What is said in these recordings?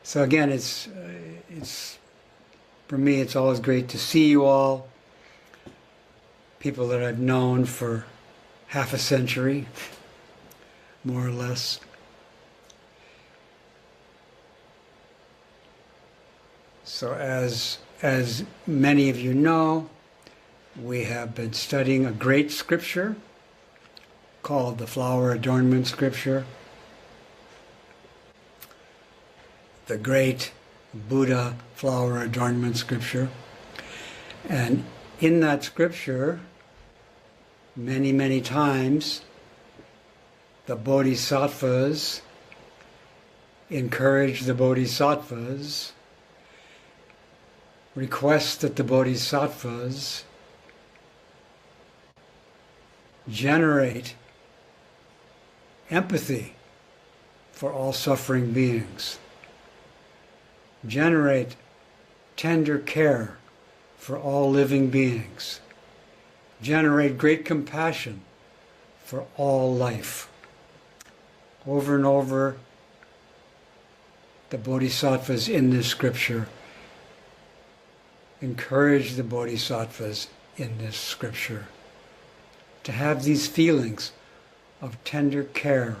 So again, for me, it's always great to see you all, people that I've known for half a century, more or less. So as many of you know, we have been studying a great scripture called the Flower Adornment Scripture, the great Buddha Flower Adornment Scripture. And in that scripture, many, many times, the bodhisattvas encourage the bodhisattvas, request that the bodhisattvas generate empathy for all suffering beings, generate tender care for all living beings, generate great compassion for all life. Over and over, the bodhisattvas in this scripture encourage the bodhisattvas in this scripture to have these feelings of tender care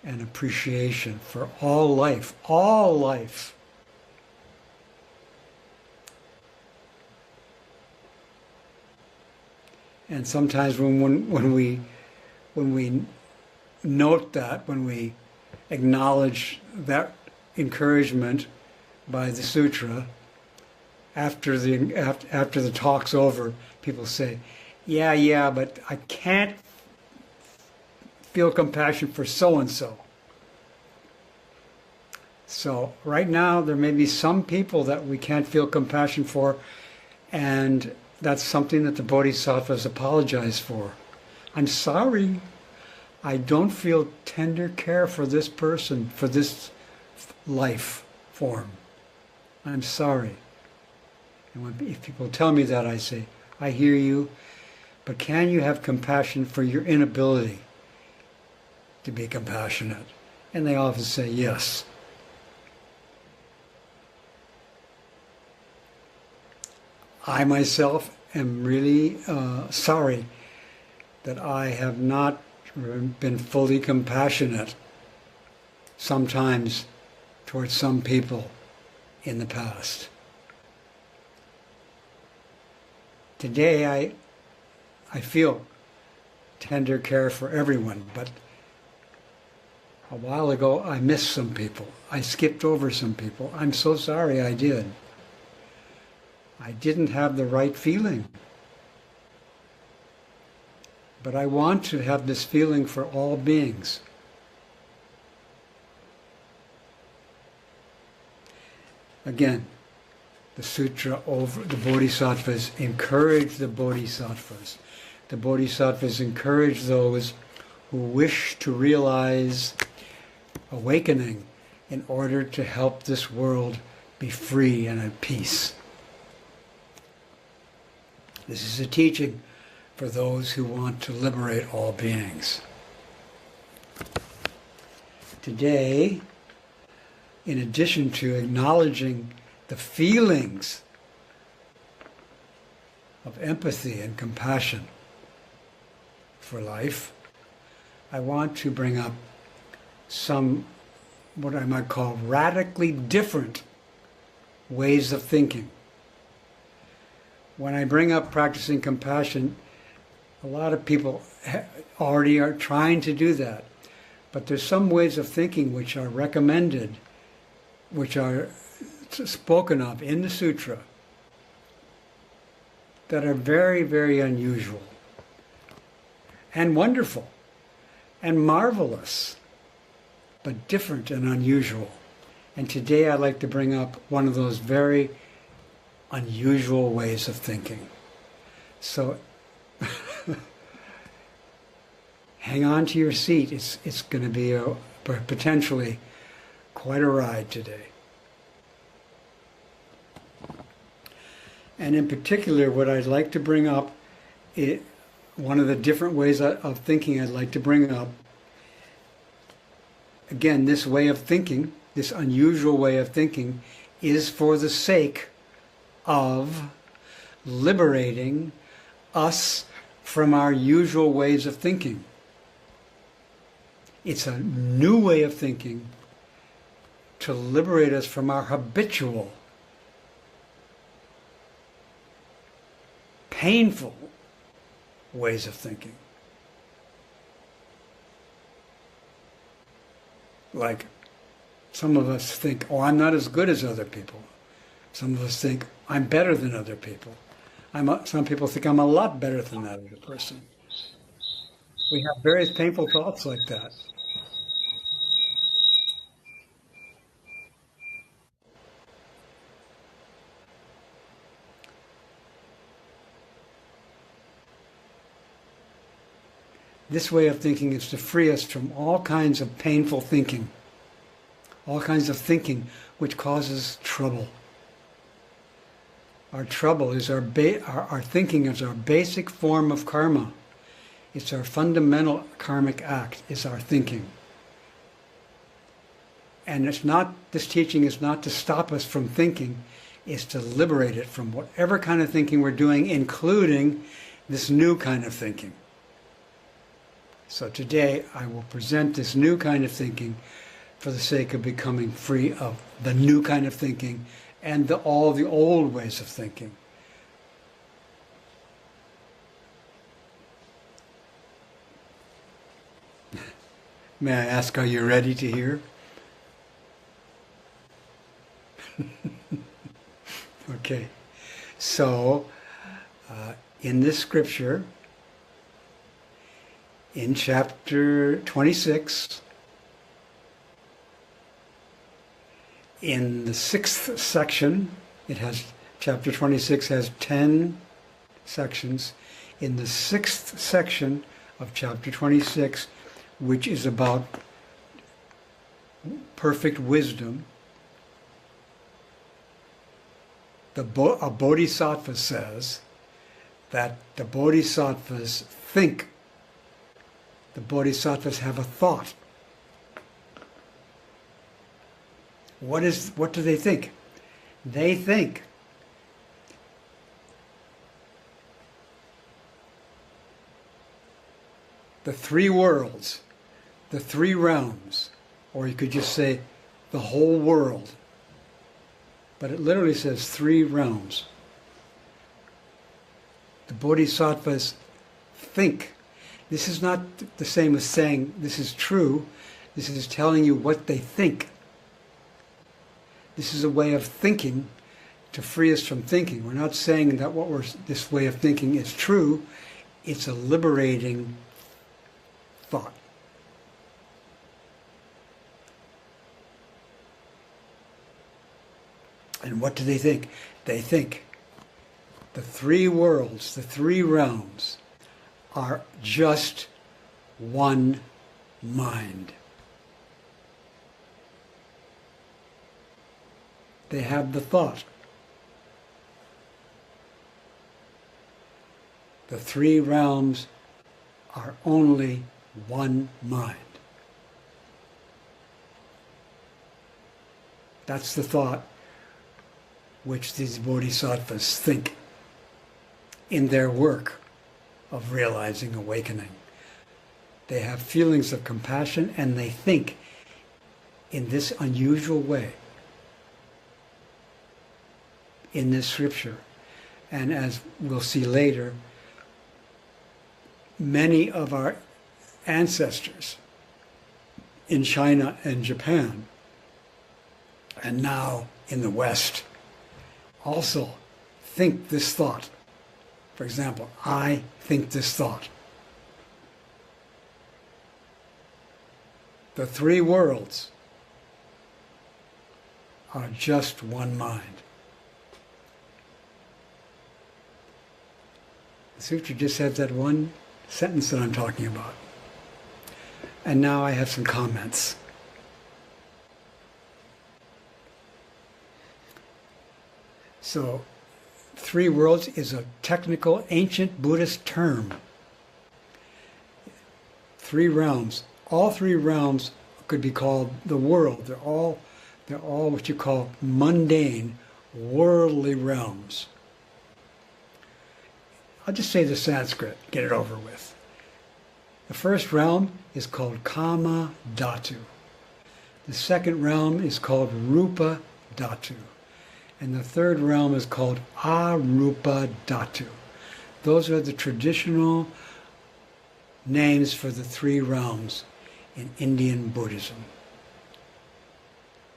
and appreciation for all life, all life. And sometimes when we note that, when we acknowledge that encouragement by the sutra, after the talk's over, people say, yeah, but I can't feel compassion for so-and-so. So right now, there may be some people that we can't feel compassion for, and that's something that the bodhisattvas apologize for. I'm sorry, I don't feel tender care for this person, for this life form. I'm sorry. And if people tell me that, I say, I hear you, but can you have compassion for your inability to be compassionate? And they often say yes. I myself am really sorry that I have not been fully compassionate sometimes towards some people in the past. Today I feel tender care for everyone, but a while ago I missed some people. I skipped over some people. I'm so sorry I did. I didn't have the right feeling. But I want to have this feeling for all beings. Again, the sutra over the bodhisattvas encourage the bodhisattvas. The bodhisattvas encourage those who wish to realize awakening in order to help this world be free and at peace. This is a teaching for those who want to liberate all beings. Today, in addition to acknowledging the feelings of empathy and compassion for life, I want to bring up some, what I might call, radically different ways of thinking. When I bring up practicing compassion, a lot of people already are trying to do that. But there's some ways of thinking which are recommended, which are spoken of in the sutra, that are very, very unusual and wonderful and marvelous, but different and unusual. And today I'd like to bring up one of those very unusual ways of thinking. So hang on to your seat. It's going to be potentially quite a ride today. And in particular, what I'd like to bring up, one of the different ways of thinking I'd like to bring up, again, this way of thinking this unusual way of thinking, is for the sake of liberating us from our usual ways of thinking. It's a new way of thinking to liberate us from our habitual, painful ways of thinking. Like, some of us think, oh, I'm not as good as other people. Some of us think, I'm better than other people. Some people think I'm a lot better than that other person. We have various painful thoughts like that. This way of thinking is to free us from all kinds of painful thinking, all kinds of thinking which causes trouble. Our trouble is our thinking is our basic form of karma. It's our fundamental karmic act, is our thinking. And this teaching is not to stop us from thinking, it's to liberate it from whatever kind of thinking we're doing, including this new kind of thinking. So today I will present this new kind of thinking for the sake of becoming free of the new kind of thinking and all the old ways of thinking. May I ask, are you ready to hear? Okay. So, in this scripture, in chapter 26, in the 6th section, chapter 26 has 10 sections. In the 6th section of chapter 26, which is about perfect wisdom, a bodhisattva says that the bodhisattvas think. The bodhisattvas have a thought. What do they think? They think the three worlds, the three realms, or you could just say the whole world. But it literally says three realms. The bodhisattvas think. This is not the same as saying this is true. This is telling you what they think. This is a way of thinking to free us from thinking. We're not saying that this way of thinking is true. It's a liberating thought. And what do they think? They think the three worlds, the three realms, are just one mind. They have the thought. The three realms are only one mind. That's the thought which these bodhisattvas think in their work of realizing awakening. They have feelings of compassion and they think in this unusual way in this scripture. And as we'll see later, many of our ancestors in China and Japan, and now in the West, also think this thought. For example, I think this thought. The three worlds are just one mind. The sutra just has that one sentence that I'm talking about. And now I have some comments. So, three worlds is a technical ancient Buddhist term. Three realms. All three realms could be called the world. They're all They're all what you call mundane, worldly realms. I'll just say the Sanskrit, get it over with. The first realm is called Kama Dhatu. The second realm is called Rupa Dhatu. And the third realm is called Arupa Dhatu. Those are the traditional names for the three realms in Indian Buddhism.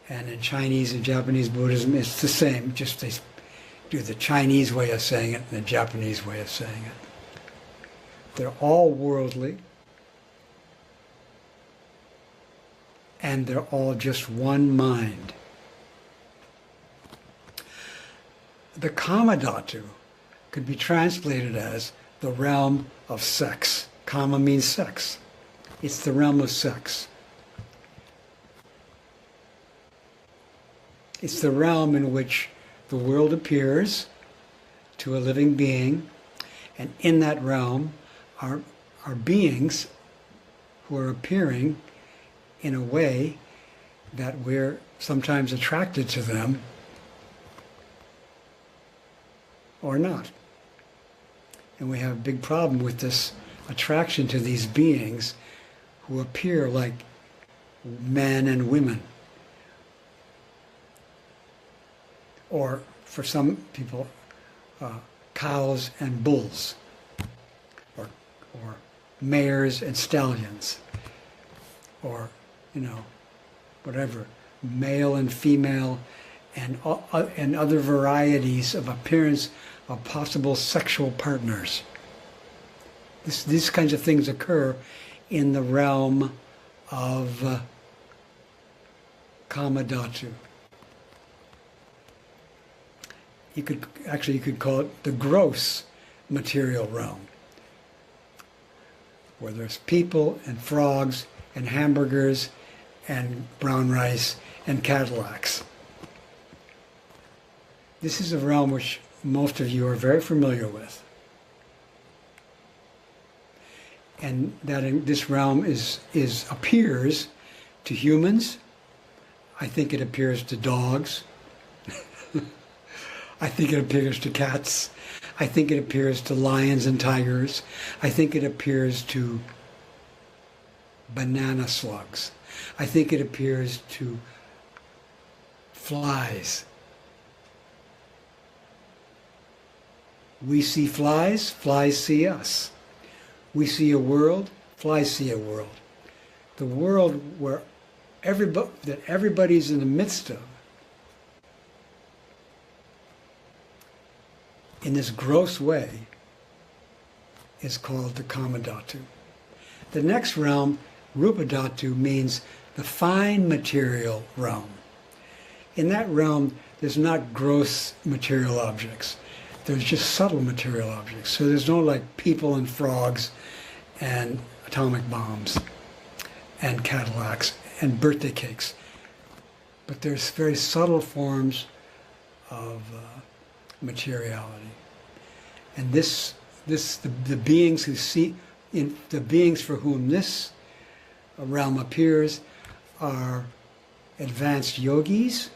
And in Chinese and Japanese Buddhism, it's the same, just they do the Chinese way of saying it and the Japanese way of saying it. They're all worldly, and they're all just one mind. The Kama Dhatu could be translated as the realm of sex. Kama means sex. It's the realm of sex. It's the realm in which the world appears to a living being, and in that realm are beings who are appearing in a way that we're sometimes attracted to them or not. And we have a big problem with this attraction to these beings who appear like men and women. Or for some people, cows and bulls, or mares and stallions, or, whatever, male and female, and other varieties of appearance of possible sexual partners. These kinds of things occur in the realm of Kama Dhatu. You could call it the gross material realm, where there's people and frogs and hamburgers and brown rice and Cadillacs. This is a realm which most of you are very familiar with. And that in this realm appears to humans. I think it appears to dogs. I think it appears to cats. I think it appears to lions and tigers. I think it appears to banana slugs. I think it appears to flies. We see flies, flies see us. We see a world, flies see a world. The world where everybody's in the midst of, in this gross way, is called the Kama Dhatu. The next realm, Rupa Dhatu, means the fine material realm. In that realm, there's not gross material objects. There's just subtle material objects. So there's no like people and frogs and atomic bombs and Cadillacs and birthday cakes. But there's very subtle forms of materiality. And the beings who see, the beings for whom this realm appears are advanced yogis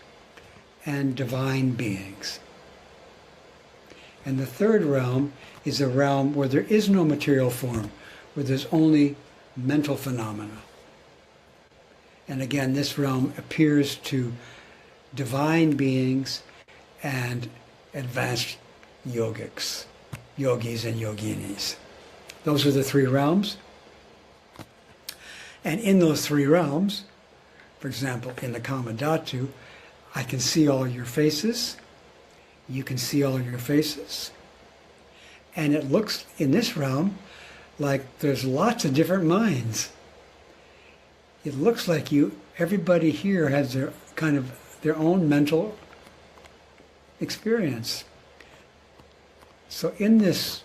and divine beings. And the third realm is a realm where there is no material form, where there's only mental phenomena. And again, this realm appears to divine beings and advanced yogis and yoginis. Those are the three realms. And in those three realms, for example, in the Kama Dhatu, I can see all your faces. You can see all your faces. And it looks, in this realm, like there's lots of different minds. It looks like everybody here has their own mental experience. So in this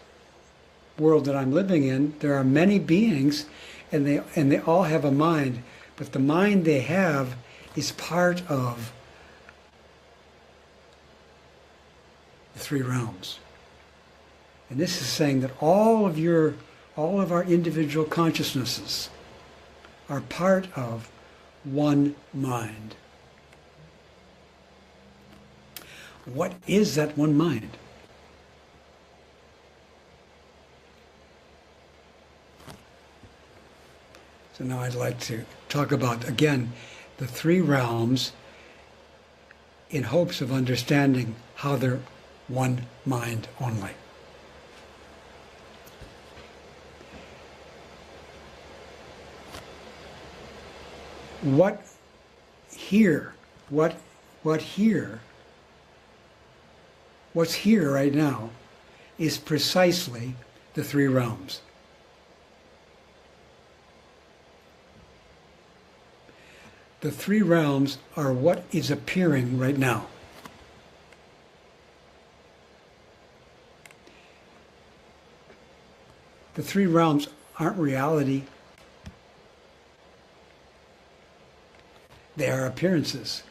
world that I'm living in, there are many beings, and they all have a mind, but the mind they have is part of the three realms. And this is saying that all of our individual consciousnesses are part of one mind. What is that one mind? So now I'd like to talk about, again, the three realms in hopes of understanding how they're one mind only. What's here right now is precisely the three realms. The three realms are what is appearing right now. The three realms aren't reality. They are appearances.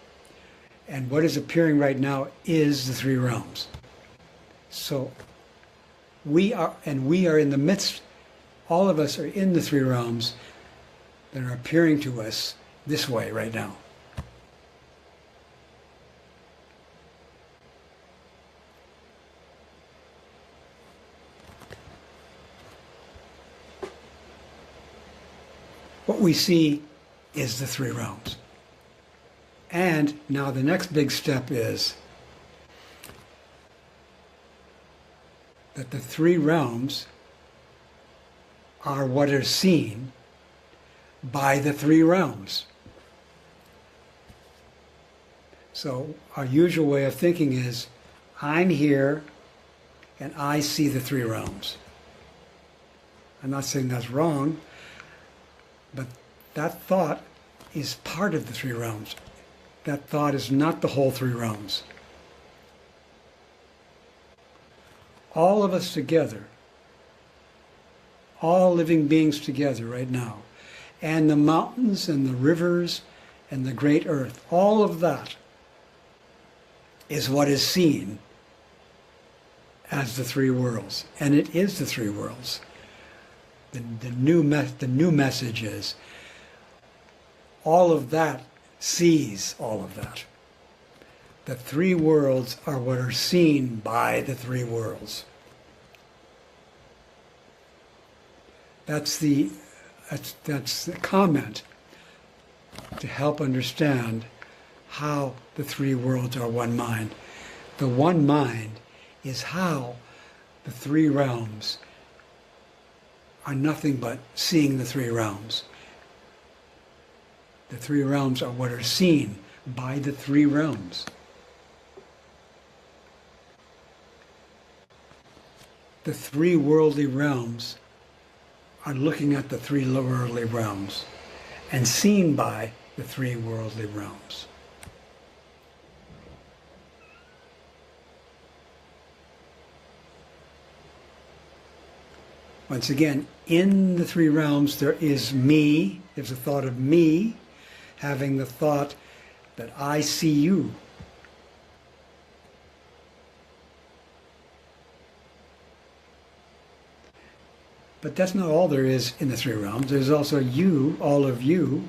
And what is appearing right now is the three realms. So we are in the midst, all of us are in the three realms that are appearing to us this way right now. What we see is the three realms. And now the next big step is that the three realms are what is seen by the three realms. So our usual way of thinking is, I'm here and I see the three realms. I'm not saying that's wrong, but that thought is part of the three realms. That thought is not the whole three realms. All of us together, all living beings together right now, and the mountains and the rivers and the great earth, all of that is what is seen as the three worlds. And it is the three worlds. The new message is all of that sees all of that. The three worlds are what are seen by the three worlds. That's the comment to help understand how the three worlds are one mind. The one mind is how the three realms are nothing but seeing the three realms. The three realms are what are seen by the three realms. The three worldly realms are looking at the three worldly realms and seen by the three worldly realms. Once again, in the three realms there is me, there's a thought of me, having the thought that I see you. But that's not all there is in the three realms. There's also you, all of you,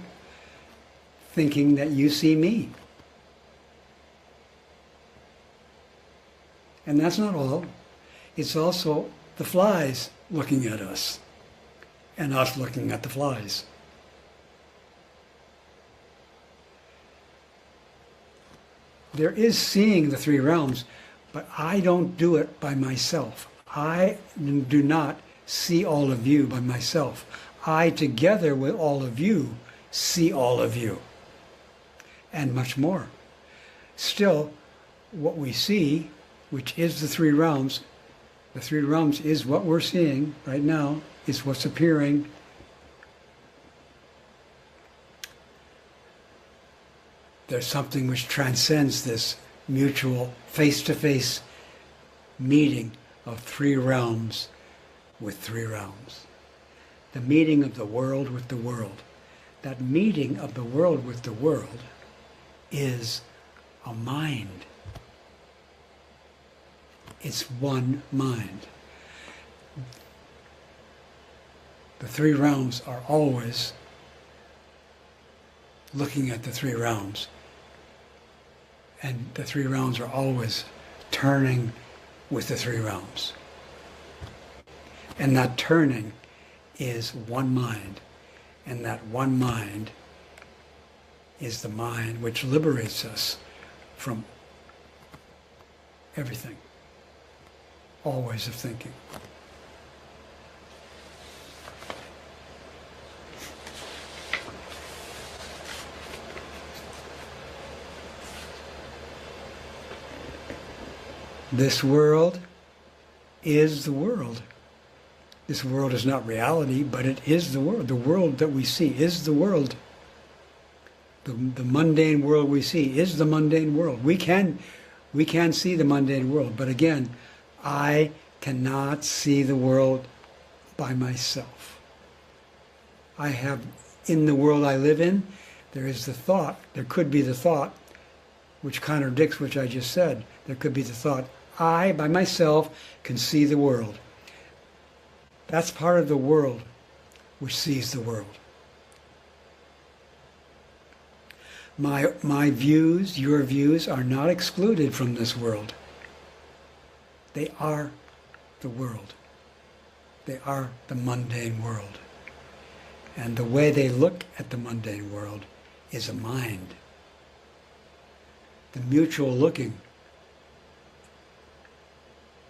thinking that you see me. And that's not all. It's also the flies looking at us, and us looking at the flies. There is seeing the three realms, but I don't do it by myself. I do not see all of you by myself. I, together with all of you, see all of you, and much more. Still, what we see, which is the three realms is what we're seeing right now, is what's appearing. There's something which transcends this mutual face-to-face meeting of three realms with three realms. The meeting of the world with the world. That meeting of the world with the world is a mind. It's one mind. The three realms are always looking at the three realms And the three realms are always turning with the three realms. And that turning is one mind. And that one mind is the mind which liberates us from everything. All ways of thinking. This world is the world. This world is not reality, but it is the world. The world that we see is the world. The mundane world we see is the mundane world. We can see the mundane world, but again, I cannot see the world by myself. I have, in the world I live in, there is the thought, there could be the thought, which contradicts what I just said. There could be the thought, I, by myself, can see the world. That's part of the world which sees the world. My views, your views, are not excluded from this world. They are the world. They are the mundane world. And the way they look at the mundane world is a mind. The mutual looking,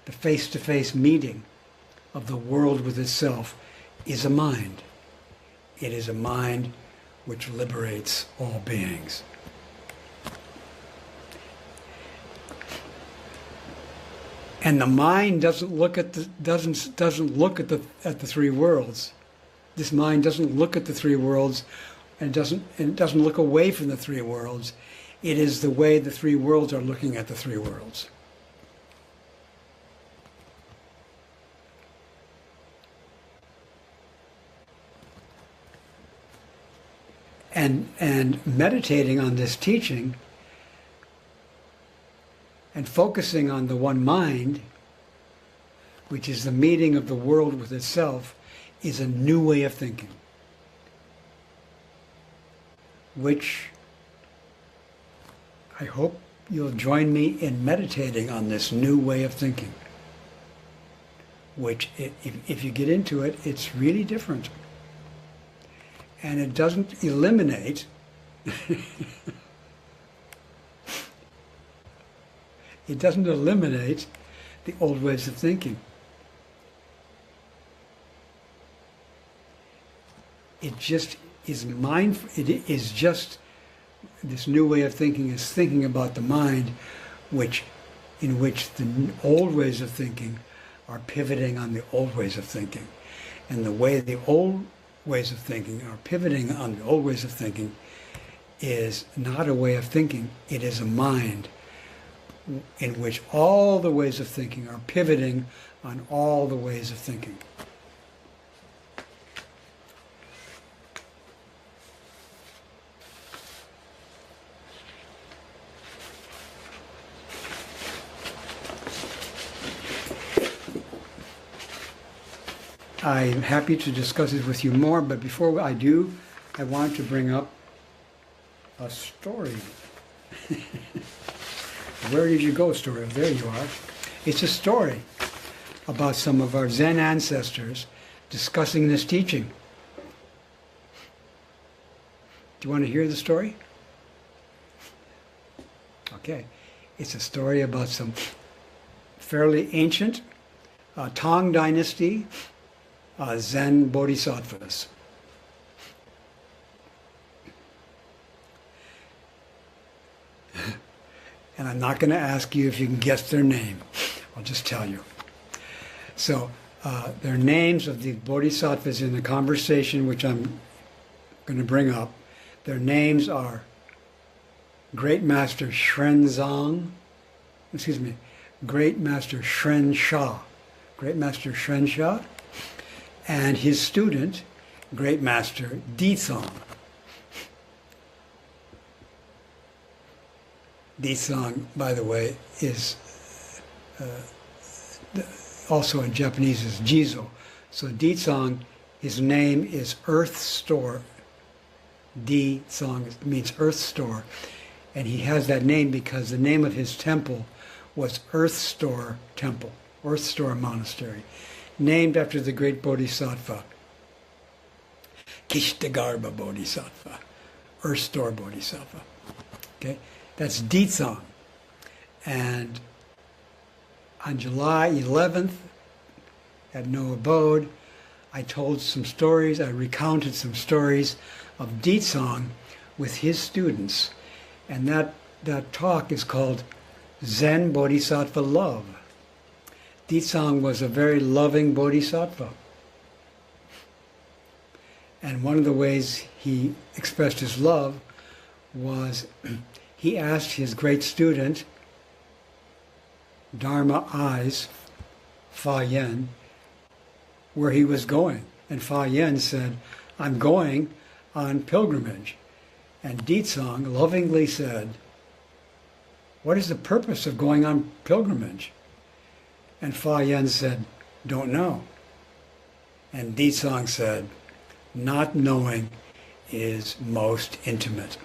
the face-to-face meeting of the world with itself is a mind. It is a mind which liberates all beings. And the mind doesn't look at the three worlds. This mind doesn't look at the three worlds, and it doesn't look away from the three worlds. It is the way the three worlds are looking at the three worlds. And meditating on this teaching and focusing on the one mind, which is the meeting of the world with itself, is a new way of thinking, which I hope you'll join me in meditating on this new way of thinking, which, if you get into it, it's really different. And it doesn't eliminate it doesn't eliminate the old ways of thinking. It just is mindful. It is just, this new way of thinking is thinking about the mind, in which the old ways of thinking are pivoting on the old ways of thinking. And the way the old ways of thinking are pivoting on the old ways of thinking is not a way of thinking, it is a mind in which all the ways of thinking are pivoting on all the ways of thinking. I'm happy to discuss it with you more, but before I do, I want to bring up a story. Where did you go, story? There you are. It's a story about some of our Zen ancestors discussing this teaching. Do you want to hear the story? Okay. It's a story about some fairly ancient Tang Dynasty Zen Bodhisattvas. And I'm not going to ask you if you can guess their name. I'll just tell you. So, their names of the Bodhisattvas in the conversation, which I'm going to bring up, their names are Great Master Great Master Shren Sha. Great Master Shren Sha, and his student, Great Master Ditsong. Ditsong, by the way, is also in Japanese is Jizo. So Ditsong, his name is Earth Store. Ditsong means Earth Store. And he has that name because the name of his temple was Earth Store Temple, Earth Store Monastery, named after the great Bodhisattva, Kishtagarbha Bodhisattva, Earth Store Bodhisattva. Okay, that's Ditsang. And on July 11th, at No Abode, I told some stories, I recounted some stories of Ditsang with his students. And that talk is called Zen Bodhisattva Love. Ditsang was a very loving bodhisattva. And one of the ways he expressed his love was he asked his great student, Dharma Eyes, Fa Yen, where he was going. And Fa Yen said, I'm going on pilgrimage. And Ditsang lovingly said, what is the purpose of going on pilgrimage? And Fa Yen said, don't know. And Ditsang said, not knowing is most intimate.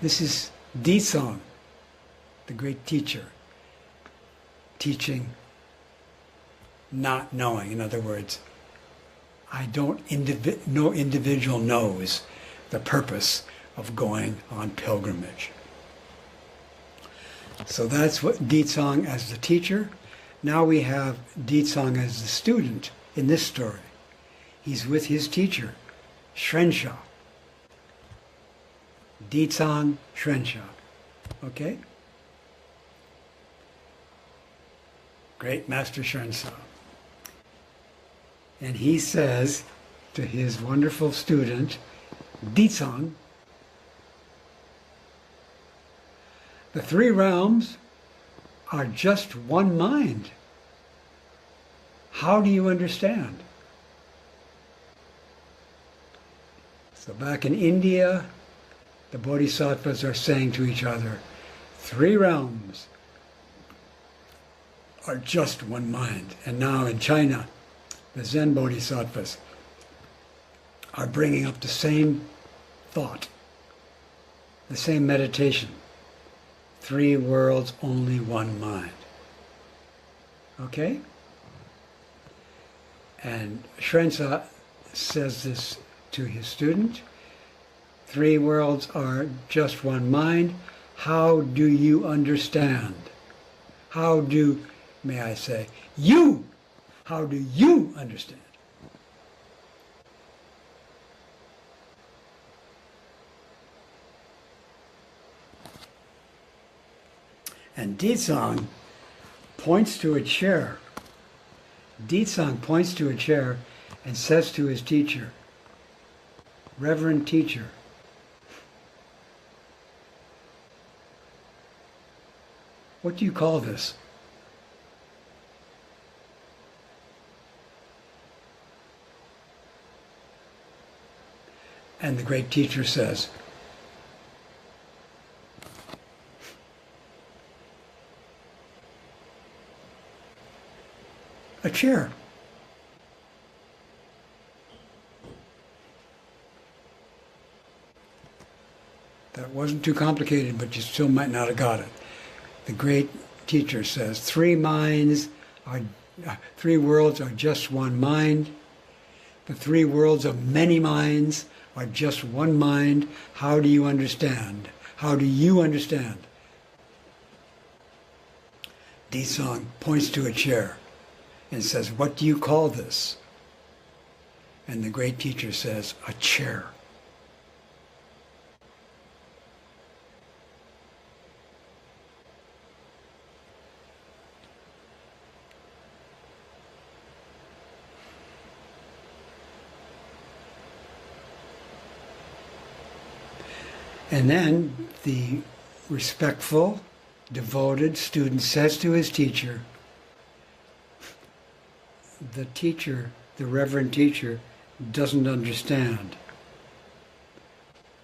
This is Ditsang, the great teacher, teaching not knowing. In other words, no individual knows the purpose of going on pilgrimage. So that's what Ditsang as the teacher. Now we have Ditsang as the student in this story. He's with his teacher, Shrensha. Ditsang Shrensha. Okay? Great Master Shrensha. And he says to his wonderful student, Ditsang, the three realms are just one mind. How do you understand? So back in India, the bodhisattvas are saying to each other, three realms are just one mind. And now in China, the Zen bodhisattvas are bringing up the same thought, the same meditation. Three worlds, only one mind. Okay? And Shrensha says this to his student. Three worlds are just one mind. How do you understand? How do, may I say, how do you understand? And Ditsang points to a chair. Ditsang points to a chair and says to his teacher, Reverend teacher, what do you call this? And the great teacher says, a chair. That wasn't too complicated, but you still might not have got it. The great teacher says, three worlds are just one mind. The three worlds of many minds are just one mind. How do you understand? How do you understand? Ditsang points to a chair and says, what do you call this? And the great teacher says, a chair. And then the respectful, devoted student says to his teacher, the teacher, the reverend teacher, doesn't understand.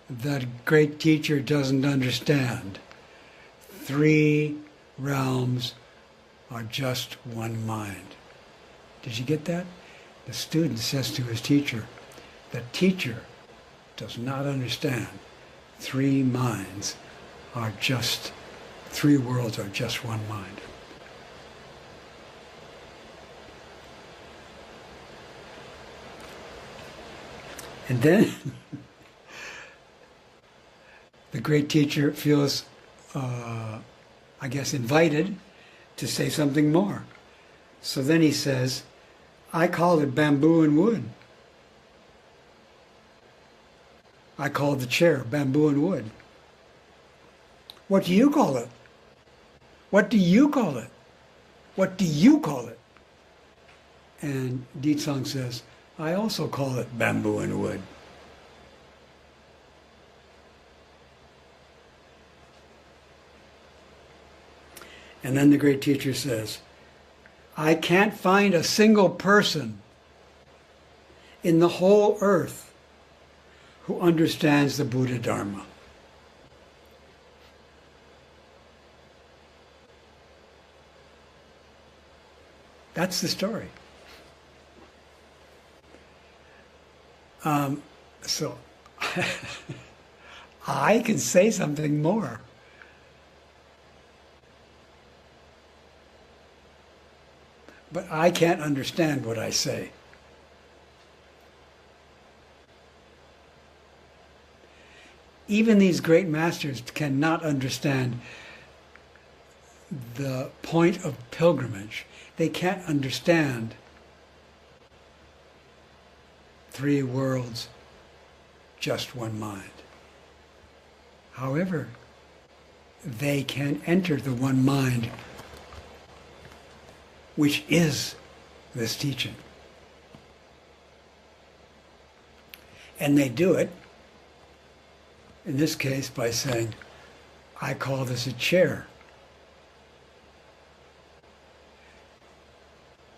That great teacher doesn't understand. Three realms are just one mind. Did you get that? The student says to his teacher, the teacher does not understand. Three minds are just, three worlds are just one mind. And then the great teacher feels, I guess, invited to say something more. So then he says, I call it bamboo and wood. I call the chair bamboo and wood. What do you call it? What do you call it? What do you call it? And Ditsang says, I also call it bamboo and wood. And then the great teacher says, I can't find a single person in the whole earth who understands the Buddha Dharma. That's the story. So I can say something more. But I can't understand what I say. Even these great masters cannot understand the point of pilgrimage. They can't understand three worlds, just one mind. However, they can enter the one mind, which is this teaching. And they do it, in this case, by saying, I call this a chair.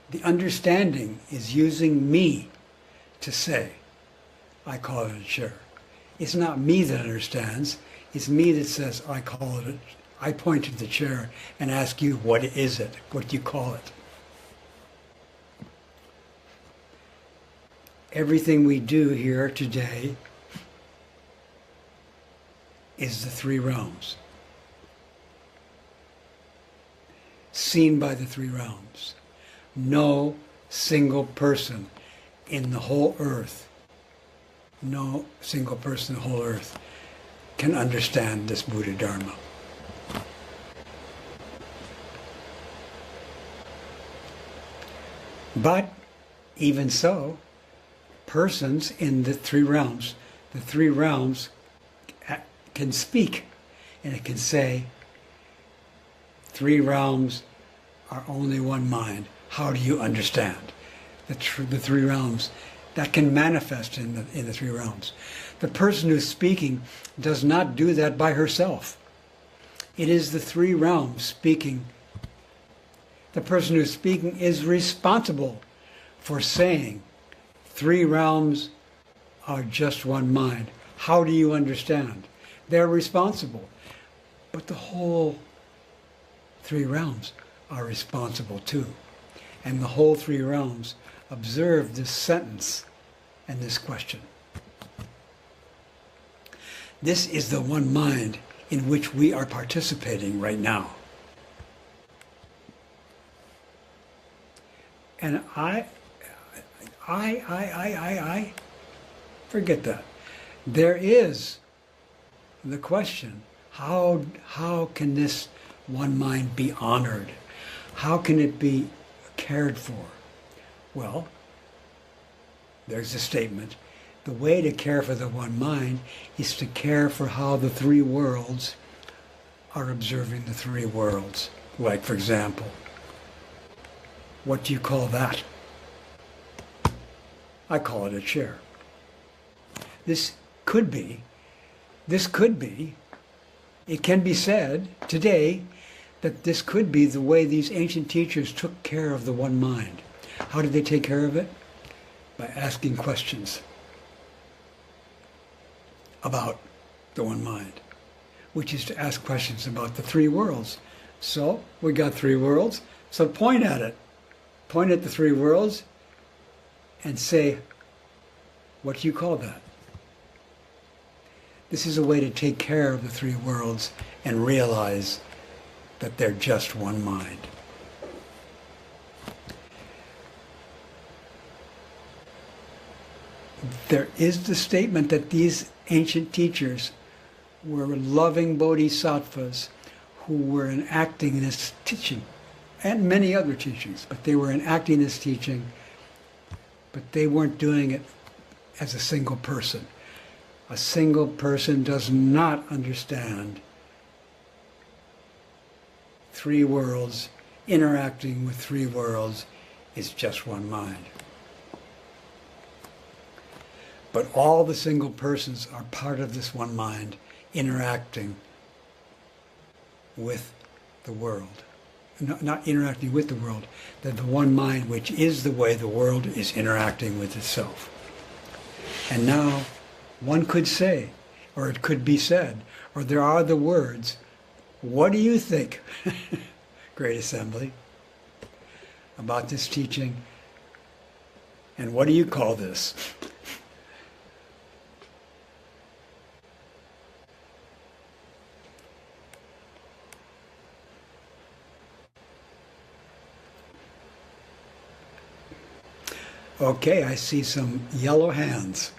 The understanding is using me to say, I call it a chair. It's not me that understands, it's me that says, I call it I point to the chair and ask you, what is it? What do you call it? Everything we do here today is the three realms, seen by the three realms. No single person in the whole earth, no single person in the whole earth can understand this Buddha Dharma. But even so, persons in the three realms can speak, and it can say, three realms are only one mind. How do you understand the three realms that can manifest in the three realms? The person who's speaking does not do that by herself. It is the three realms speaking. The person who's speaking is responsible for saying, three realms are just one mind. How do you understand? They're responsible. But the whole three realms are responsible too. And the whole three realms observe this sentence and this question. This is the one mind in which we are participating right now. And I forget that. There is the question, how can this one mind be honored? How can it be cared for? Well, there's a statement. The way to care for the one mind is to care for how the three worlds are observing the three worlds. Like, for example, what do you call that? I call it a chair. This could be, it can be said today that this could be the way these ancient teachers took care of the one mind. How did they take care of it? By asking questions about the one mind, which is to ask questions about the three worlds. So, we got three worlds, so point at it. Point at the three worlds and say, what do you call that? This is a way to take care of the three worlds and realize that they're just one mind. There is the statement that these ancient teachers were loving bodhisattvas who were enacting this teaching, and many other teachings, but they were enacting this teaching, but they weren't doing it as a single person. A single person does not understand three worlds. Interacting with three worlds is just one mind. But all the single persons are part of this one mind, interacting with the world. Not interacting with the world, that the one mind, which is the way the world is interacting with itself. And now, one could say, or it could be said, or there are the words, what do you think, Great Assembly, about this teaching? And what do you call this? Okay, I see some yellow hands.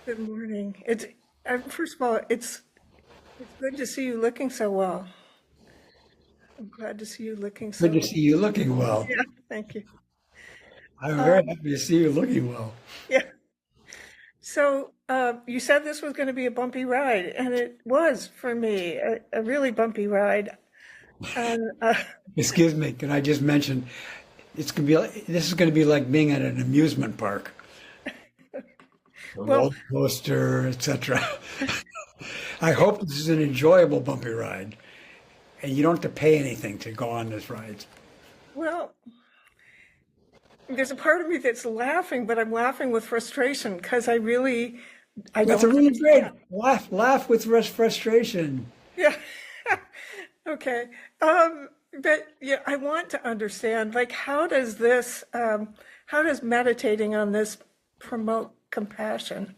Good morning. First of all, it's good to see you looking so well. I'm glad to see you looking so Good to see you looking well. Yeah, thank you. I'm very happy to see you looking well. Yeah. So you said this was going to be a bumpy ride, and it was for me a really bumpy ride. And Excuse me, can I just mention, this is going to be like being at an amusement park. A roller coaster, etc. I hope this is an enjoyable bumpy ride, and you don't have to pay anything to go on this ride. well, there's a part of me that's laughing, but I'm laughing with frustration because I That's don't really great. understand. Laugh with frustration. Yeah. Okay. But yeah, I want to understand, like, how does meditating on this promote compassion,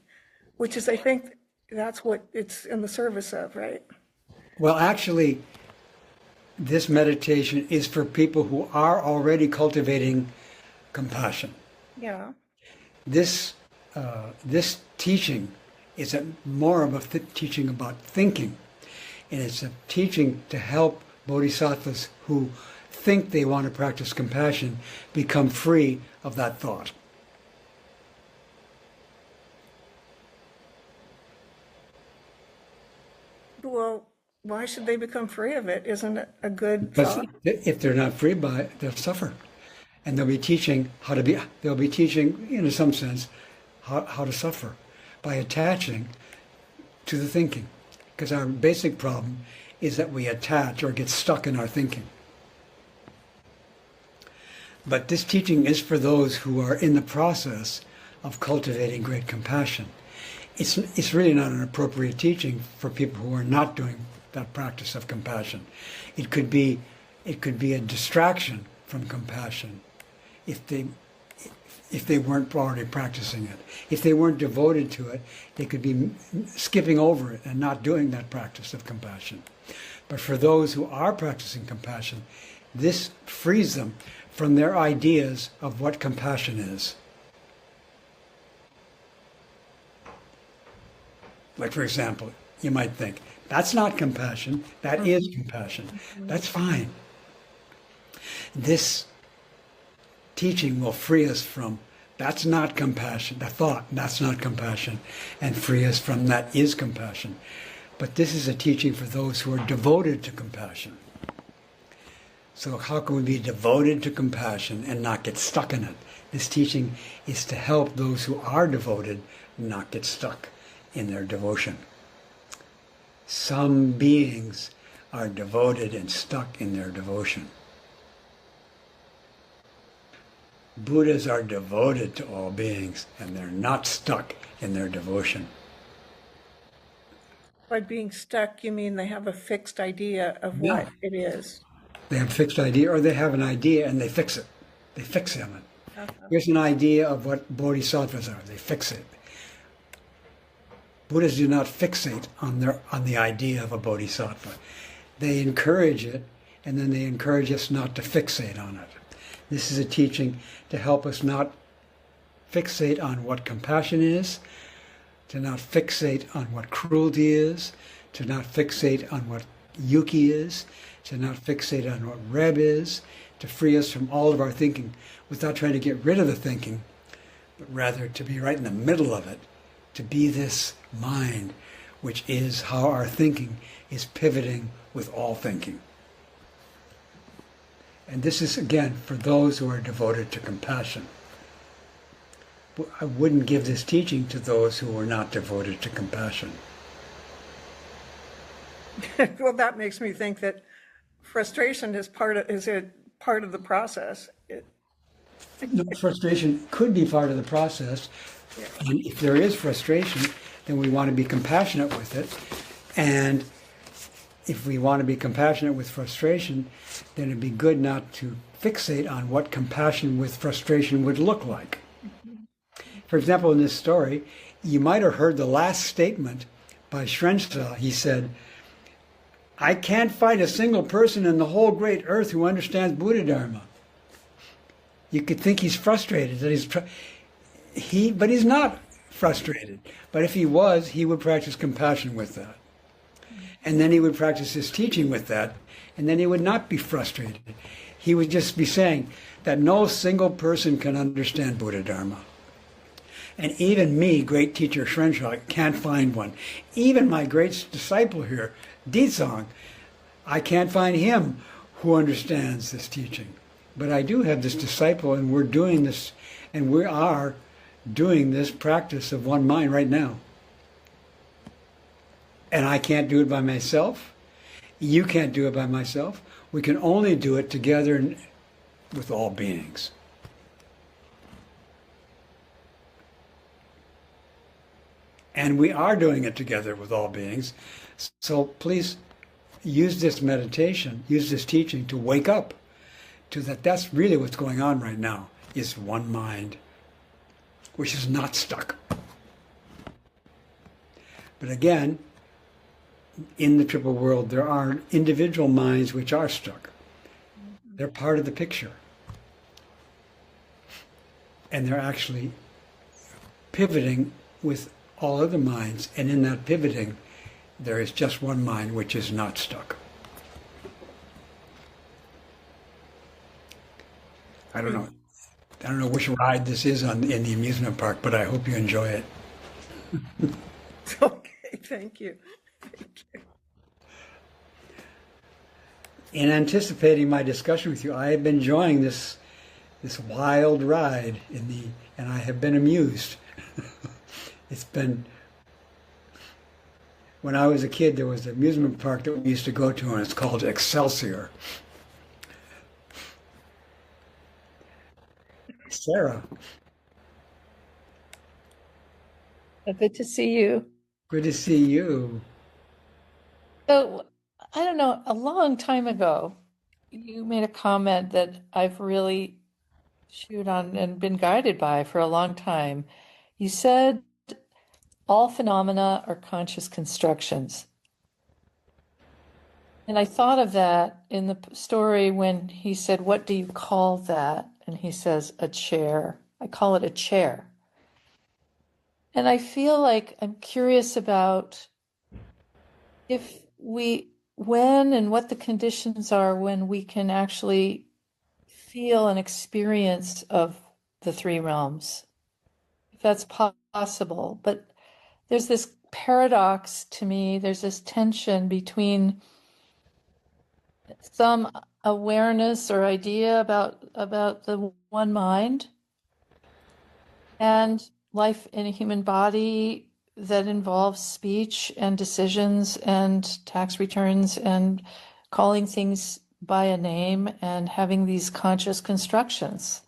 which is, I think, that's what it's in the service of, right? Well, actually, this meditation is for people who are already cultivating compassion. Yeah. This teaching is more of a teaching about thinking, and it's a teaching to help bodhisattvas who think they want to practice compassion become free of that thought. Well, why should they become free of it? Isn't it a good Because thought? if they're not free by it, they'll suffer. And they'll be teaching in some sense, how to suffer by attaching to the thinking. Because our basic problem is that we attach or get stuck in our thinking. But this teaching is for those who are in the process of cultivating great compassion. It's really not an appropriate teaching for people who are not doing that practice of compassion. It could be a distraction from compassion if they weren't already practicing it. If they weren't devoted to it, they could be skipping over it and not doing that practice of compassion. But for those who are practicing compassion, this frees them from their ideas of what compassion is. Like, for example, you might think, that's not compassion, that is compassion. That's fine. This teaching will free us from that's not compassion, the thought, that's not compassion, and free us from that is compassion. But this is a teaching for those who are devoted to compassion. So how can we be devoted to compassion and not get stuck in it? This teaching is to help those who are devoted not get stuck in their devotion. Some beings are devoted and stuck in their devotion. Buddhas are devoted to all beings, and they're not stuck in their devotion. By being stuck, you mean they have a fixed idea of what it is? They have a fixed idea, or they have an idea and they fix it. They fix him. Here's an idea of what bodhisattvas are. They fix it. Buddhas do not fixate on the idea of a bodhisattva. They encourage it, and then they encourage us not to fixate on it. This is a teaching to help us not fixate on what compassion is, to not fixate on what cruelty is, to not fixate on what yuki is, to not fixate on what Reb is, to free us from all of our thinking without trying to get rid of the thinking, but rather to be right in the middle of it, to be this mind, which is how our thinking is pivoting with all thinking. And this is, again, for those who are devoted to compassion. I wouldn't give this teaching to those who are not devoted to compassion. Well, that makes me think that frustration is part of the process. No, frustration could be part of the process. Yeah. And if there is frustration, then we want to be compassionate with it. And if we want to be compassionate with frustration, then it'd be good not to fixate on what compassion with frustration would look like. For example, in this story, you might have heard the last statement by Shunryu. He said, "I can't find a single person in the whole great earth who understands Buddha Dharma." You could think he's frustrated, that but he's not frustrated. But if he was, he would practice compassion with that. And then he would practice his teaching with that, and then he would not be frustrated. He would just be saying that no single person can understand Buddha Dharma. And even me, great teacher Shunryu, can't find one. Even my great disciple here, Ditsang, I can't find him who understands this teaching. But I do have this disciple, and we're doing this, and we are doing this practice of one mind right now. And I can't do it by myself. You can't do it by myself. We can only do it together with all beings. And we are doing it together with all beings. So please use this meditation, use this teaching to wake up to that. That's really what's going on right now, is one mind, which is not stuck. But again, in the triple world, there are individual minds which are stuck. They're part of the picture. And they're actually pivoting with all other minds, and in that pivoting, there is just one mind which is not stuck. I don't know which ride this is in the amusement park, but I hope you enjoy it. Okay, thank you. Thank you. In anticipating my discussion with you, I have been enjoying this wild ride and I have been amused. It's been, when I was a kid, there was an amusement park that we used to go to, and it's called Excelsior. Sarah. Good to see you. Good to see you. So, I don't know, a long time ago, you made a comment that I've really chewed on and been guided by for a long time. You said all phenomena are conscious constructions. And I thought of that in the story when he said, "What do you call that?" And he says, "A chair." I call it a chair. And I feel like I'm curious about when and what the conditions are when we can actually feel an experience of the three realms, if that's possible. But there's this paradox to me, there's this tension between some awareness or idea about the one mind and life in a human body that involves speech and decisions and tax returns and calling things by a name and having these conscious constructions,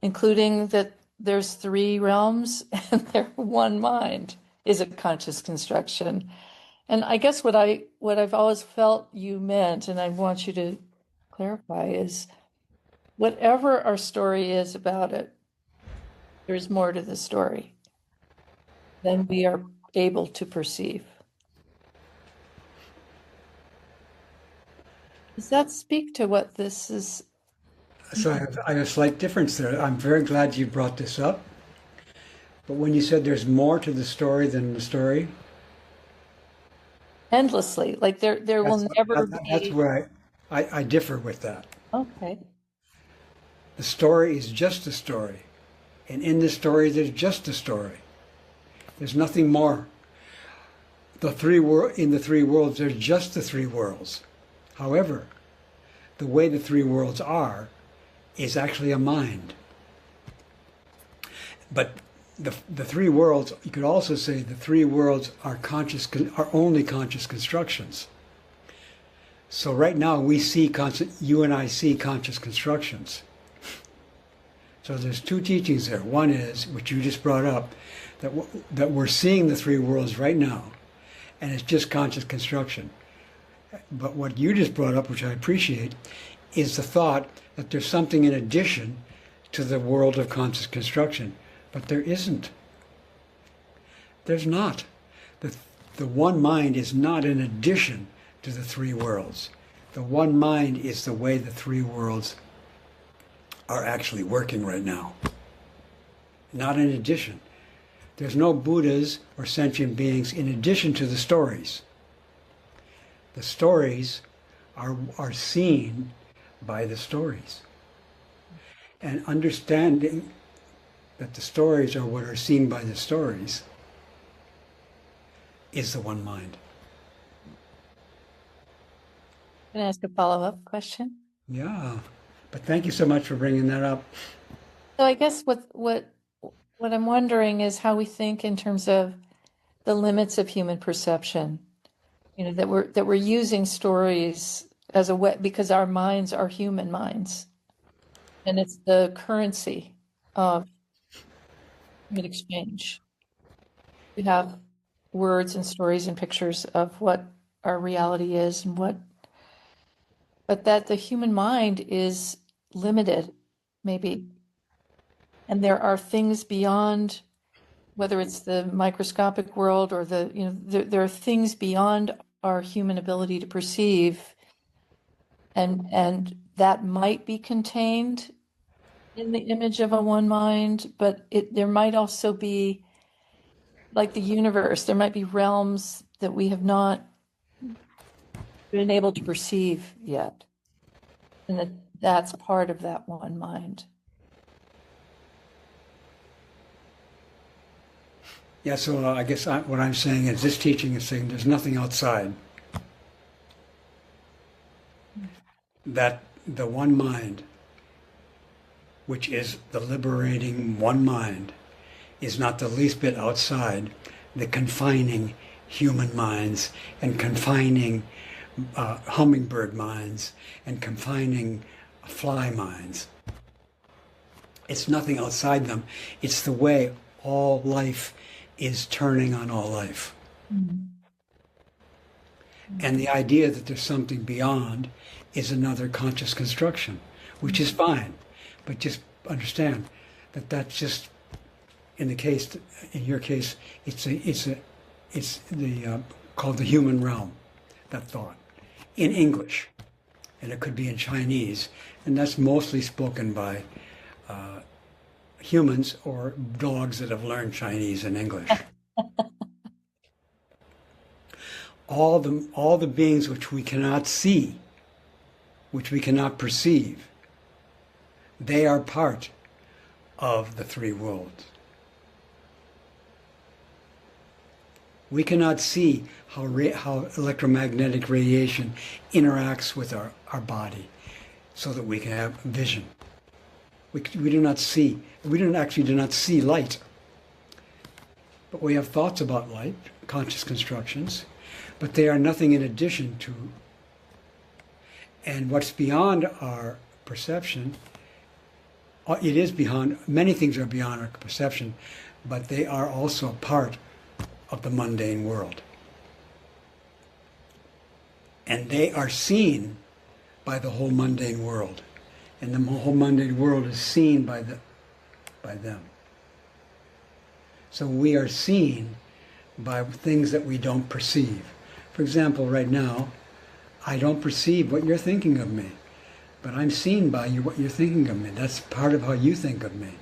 including that there's three realms and they're one mind is a conscious construction. And I guess what I've always felt you meant, and I want you to clarify is whatever our story is about it, there's more to the story than we are able to perceive. Does that speak to what this is? So I have a slight difference there. I'm very glad you brought this up. But when you said there's more to the story than the story, Endlessly, like there will never that's be. where I differ with that. Okay. The story is just a story. And in the story, there's just a story. There's nothing more. In the three worlds, there's just the three worlds. However, the way the three worlds are is actually a mind. But the three worlds, you could also say the three worlds are only conscious constructions. So right now you and I see conscious constructions. So there's two teachings there. One is, which you just brought up, that we're seeing the three worlds right now, and it's just conscious construction. But what you just brought up, which I appreciate, is the thought that there's something in addition to the world of conscious construction. But there isn't. There's not. The one mind is not in addition to the three worlds. The one mind is the way the three worlds are actually working right now. Not in addition. There's no Buddhas or sentient beings in addition to the stories. The stories are seen by the stories. And understanding that the stories are what are seen by the stories is the one mind. Can I ask a follow-up question? Yeah, but thank you so much for bringing that up. So I guess what I'm wondering is how we think in terms of the limits of human perception. You know, that we're using stories as a way because our minds are human minds, and it's the currency of human exchange. We have words and stories and pictures of what our reality is but that the human mind is limited, maybe. And there are things beyond, whether it's the microscopic world or there are things beyond our human ability to perceive, and that might be contained in the image of a one mind, but there might also be, like the universe, there might be realms that we have not been able to perceive yet, and that's part of that one mind. Yeah, so I guess what I'm saying is this teaching is saying there's nothing outside. That the one mind, which is the liberating one mind, is not the least bit outside the confining human minds and confining hummingbird minds and confining fly minds. It's nothing outside them. It's the way all life is turning on all life. Mm-hmm. And the idea that there's something beyond is another conscious construction, which is fine. But just understand that that's just, in your case, it's called the human realm, that thought, in English. And it could be in Chinese. And that's mostly spoken by humans or dogs that have learned Chinese and English. All the beings which we cannot see, which we cannot perceive, they are part of the three worlds. We cannot see how electromagnetic radiation interacts with our body so that we can have vision. We do not see light. But we have thoughts about light, conscious constructions, but they are nothing in addition to. And what's beyond our perception, many things are beyond our perception, but they are also part of the mundane world. And they are seen by the whole mundane world. And the whole mundane world is seen by them. So we are seen by things that we don't perceive. For example, right now, I don't perceive what you're thinking of me, but I'm seen by you what you're thinking of me. That's part of how you think of me.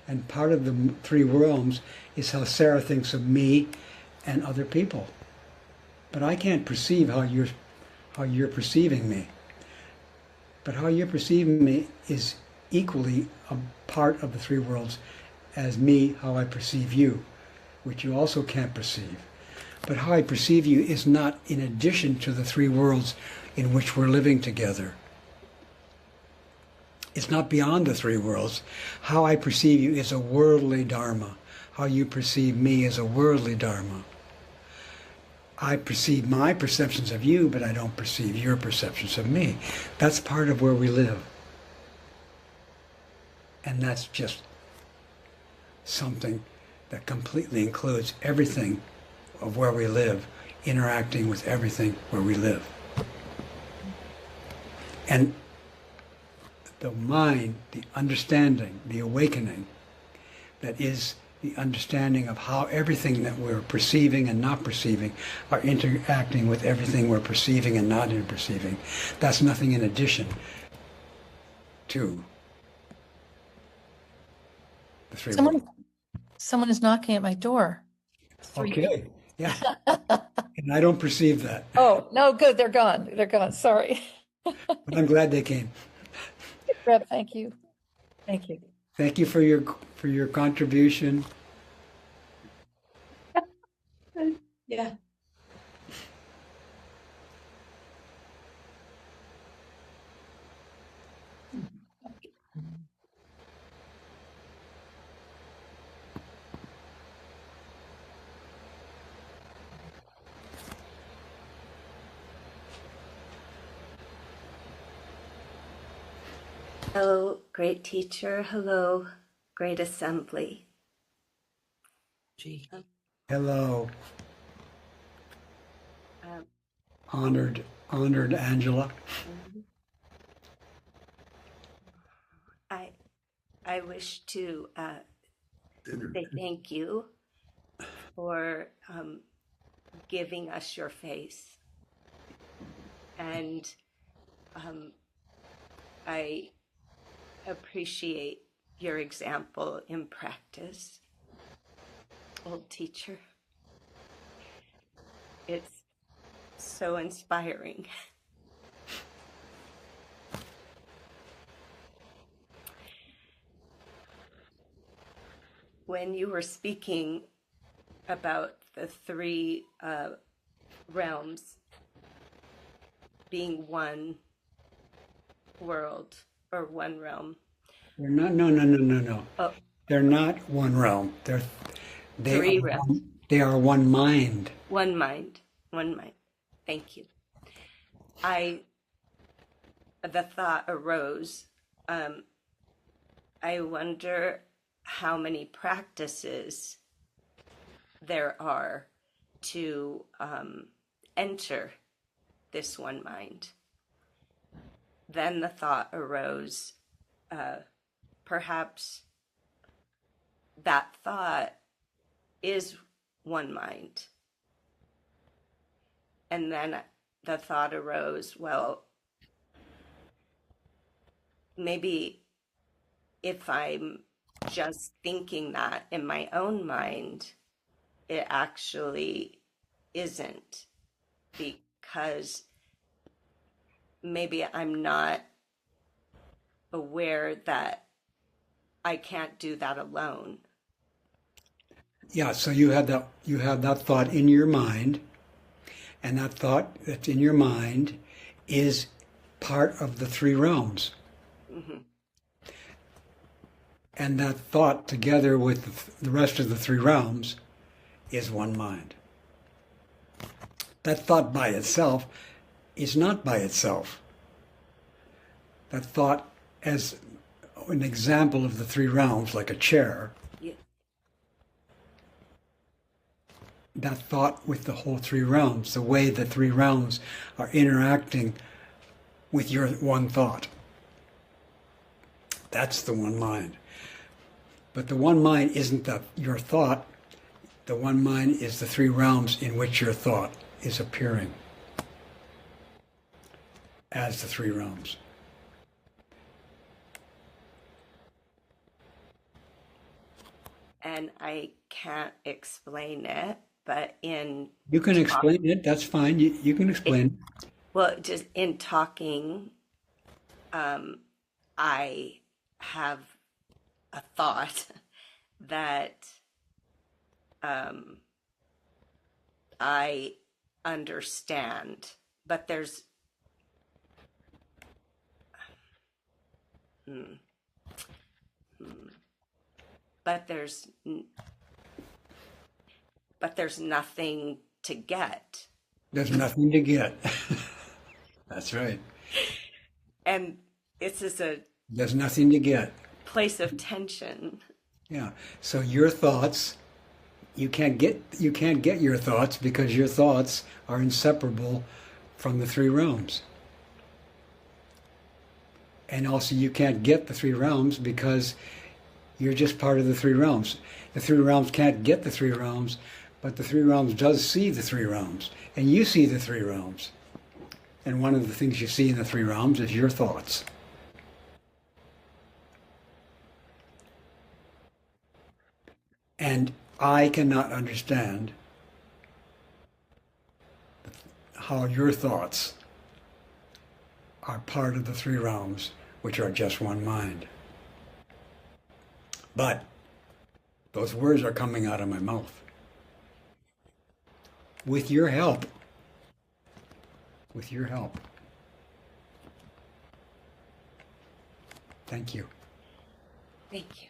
And part of the three realms is how Sarah thinks of me and other people. But I can't perceive how you're perceiving me. But how you're perceiving me is equally a part of the three worlds as me, how I perceive you, which you also can't perceive. But how I perceive you is not in addition to the three worlds in which we're living together. It's not beyond the three worlds. How I perceive you is a worldly Dharma. How you perceive me is a worldly Dharma. I perceive my perceptions of you, but I don't perceive your perceptions of me. That's part of where we live. And that's just something that completely includes everything of where we live, interacting with everything where we live. And the mind, the understanding, the awakening, that is the understanding of how everything that we're perceiving and not perceiving are interacting with everything we're perceiving and not perceiving. That's nothing in addition to the three worlds. Someone is knocking at my door. Okay, yeah. And I don't perceive that. Oh, no, good. They're gone. They're gone. Sorry. But I'm glad they came. Reb, thank you. Thank you. Thank you for your contribution. Yeah. Hello, great teacher. Hello, great assembly. Hello, Um, honored Angela. I wish to say thank you for giving us your face, and I appreciate your example in practice, old teacher. It's so inspiring. When you were speaking about the three realms being one world or one realm. They're not. No. Oh, They're not one realm. They three are realms. They are one mind. One mind. One mind. Thank you. The thought arose. I wonder how many practices there are to enter this one mind. Then the thought arose, perhaps that thought is one mind. And then the thought arose, well, maybe if I'm just thinking that in my own mind, it actually isn't, because maybe I'm not aware that I can't do that alone. Yeah. So you have that thought in your mind, and that thought that's in your mind is part of the three realms. Mm-hmm. And that thought, together with the rest of the three realms, is one mind. That thought by itself is not by itself. That thought as an example of the three realms, like a chair, Yeah. that thought with the whole three realms, the way the three realms are interacting with your one thought. That's the one mind. But the one mind isn't your thought. The one mind is the three realms in which your thought is appearing as the three realms. And I can't explain it, but You can explain it, that's fine. You can explain it. well, just in talking, I have a thought that I understand, but there's but there's but there's nothing to get. There's nothing to get. That's right. And it's just a There's nothing to get. place of tension. Yeah. So your thoughts, you can't get your thoughts because your thoughts are inseparable from the three realms. And also you can't get the three realms because you're just part of the three realms. The three realms can't get the three realms, but the three realms does see the three realms. And you see the three realms. And one of the things you see in the three realms is your thoughts. And I cannot understand how your thoughts are part of the three realms, which are just one mind. But those words are coming out of my mouth. With your help. With your help. Thank you. Thank you.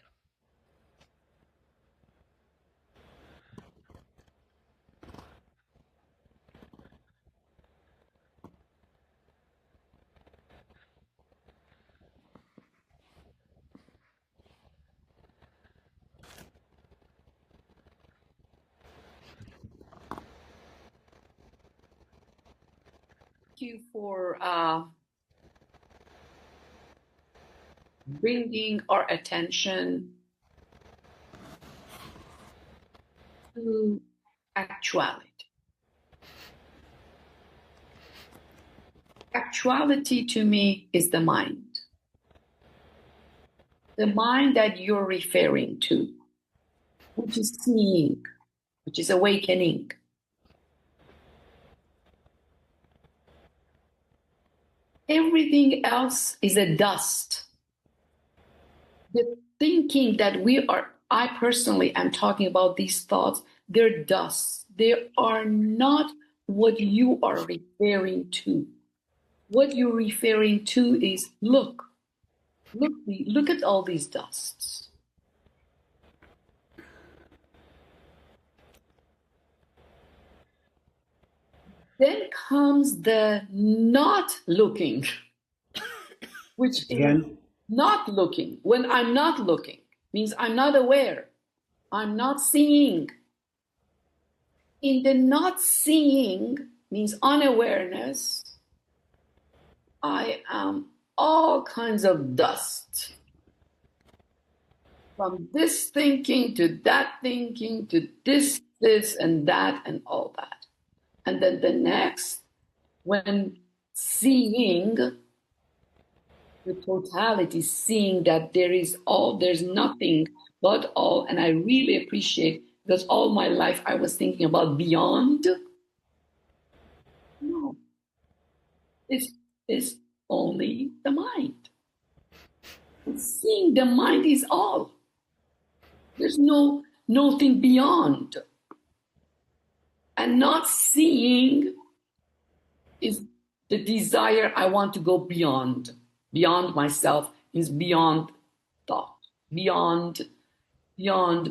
You for bringing our attention to actuality. Actuality to me is the mind. The mind that you're referring to, which is seeing, which is awakening. Everything else is a dust. The thinking that I personally am talking about these thoughts, they're dust. They are not what you are referring to. What you're referring to is, look at all these dusts. Then comes the not looking, which is not looking. When I'm not looking, means I'm not aware. I'm not seeing. In the not seeing means unawareness. I am all kinds of dust. From this thinking to that thinking to this and that and all that. And then the next, when seeing the totality, seeing that there's nothing but all, and I really appreciate, because all my life I was thinking about beyond. No, it's only the mind. Seeing the mind is all. There's nothing beyond. And not seeing is the desire. I want to go beyond myself, is beyond thought, beyond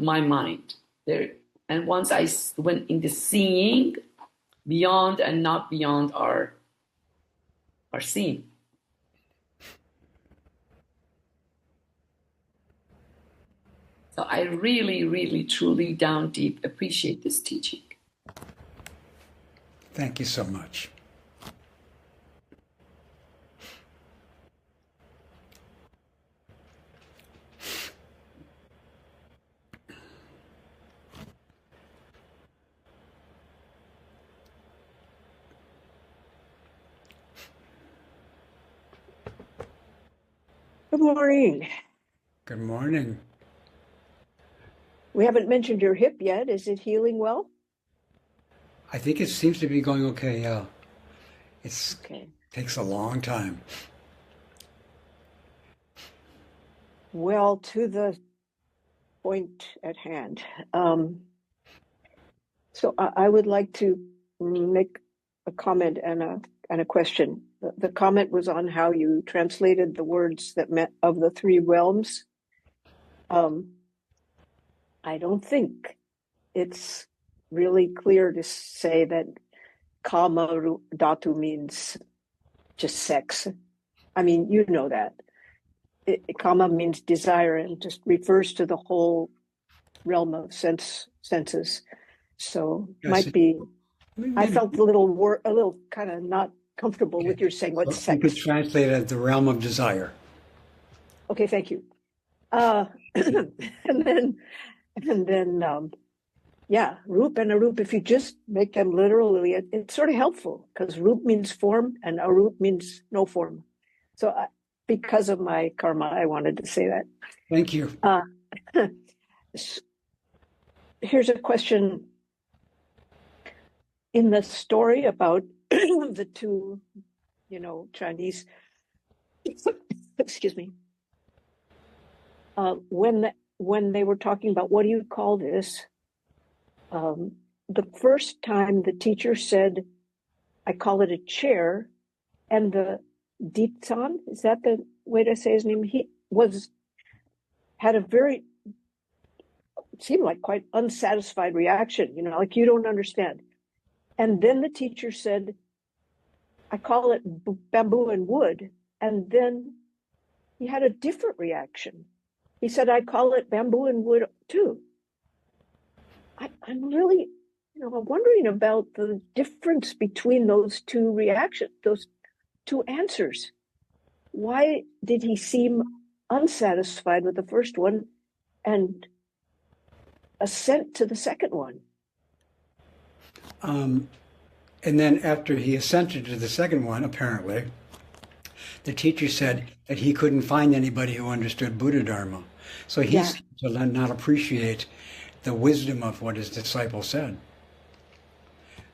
my mind. There, and once I went in the seeing, beyond and not beyond are seen. So I really, really, truly, down deep appreciate this teaching. Thank you so much. Good morning. Good morning. We haven't mentioned your hip yet. Is it healing well? I think it seems to be going okay, yeah. It Okay. takes a long time. Well, to the point at hand. So I would like to make a comment and a question. The comment was on how you translated the words that meant of the three realms. I don't think it's really clear to say that kama dhatu means just sex. I mean, you know that. Kama means desire and just refers to the whole realm of senses. So Yes, might be. I maybe. felt a little kind of not comfortable with your saying what's You could sex. translate it as the realm of desire. Okay, thank you. And then, yeah, Roop and Aroop. If you just make them literally, it's sort of helpful because Roop means form and Aroop means no form. So because of my karma, I wanted to say that. Thank you. Here's a question. In the story about the two, Chinese, excuse me, when they were talking about what do you call this, the first time the teacher said, I call it a chair, and the Ditsan, is that the way to say his name? He had a very, seemed like quite unsatisfied reaction, like you don't understand. And then the teacher said, I call it bamboo and wood. And then he had a different reaction. He said, I call it bamboo and wood too. I'm really, I'm wondering about the difference between those two reactions, those two answers. Why did he seem unsatisfied with the first one and assent to the second one? And then after he assented to the second one, apparently, the teacher said that he couldn't find anybody who understood Buddha Dharma. So he seemed to not appreciate the wisdom of what his disciple said.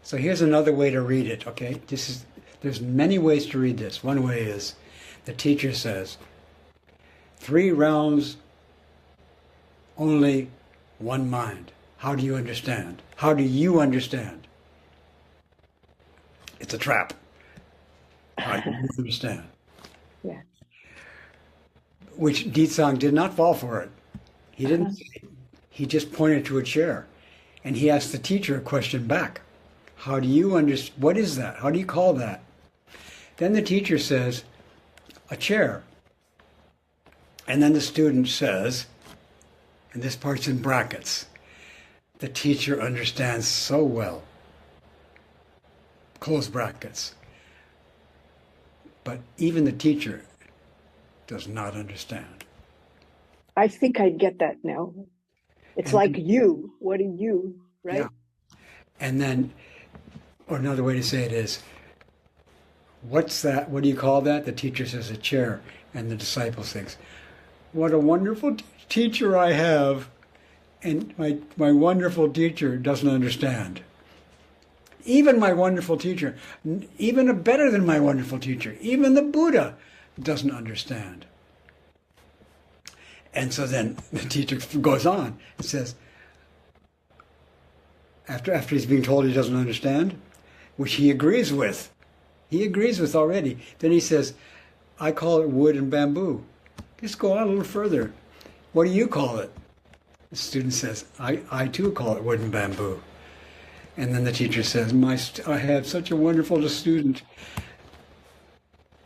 So here's another way to read it, okay? There's many ways to read this. One way is the teacher says, three realms, only one mind. How do you understand? How do you understand? It's a trap. How do you understand? Yeah. Which Ditsang did not fall for it. He didn't. He just pointed to a chair, and he asked the teacher a question back. How do you understand? What is that? How do you call that? Then the teacher says, a chair. And then the student says, and this part's in brackets, the teacher understands so well. Close brackets. But even the teacher does not understand. I think I get that now. It's like you. What are you, right? Yeah. And then, or another way to say it is, what's that? What do you call that? The teacher says a chair, and the disciple thinks, what a wonderful teacher I have, and my wonderful teacher doesn't understand. Even my wonderful teacher, even better than my wonderful teacher, even the Buddha doesn't understand. And so then the teacher goes on and says, after he's being told he doesn't understand, which he agrees with already, then he says, I call it wood and bamboo. Just go on a little further. What do you call it? The student says, I too call it wood and bamboo. And then the teacher says, I have such a wonderful student.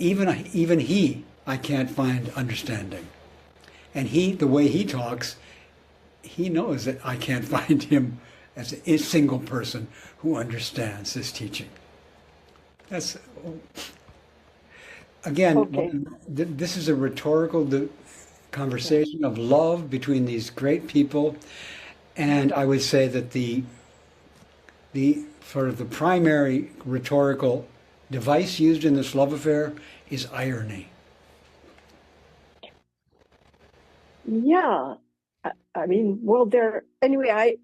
Even he, I can't find understanding. And the way he talks, he knows that I can't find him as a single person who understands this teaching. That's, again, this is a rhetorical conversation of love between these great people. And I would say that the sort of the primary rhetorical device used in this love affair is irony. Yeah. I mean, well, anyway,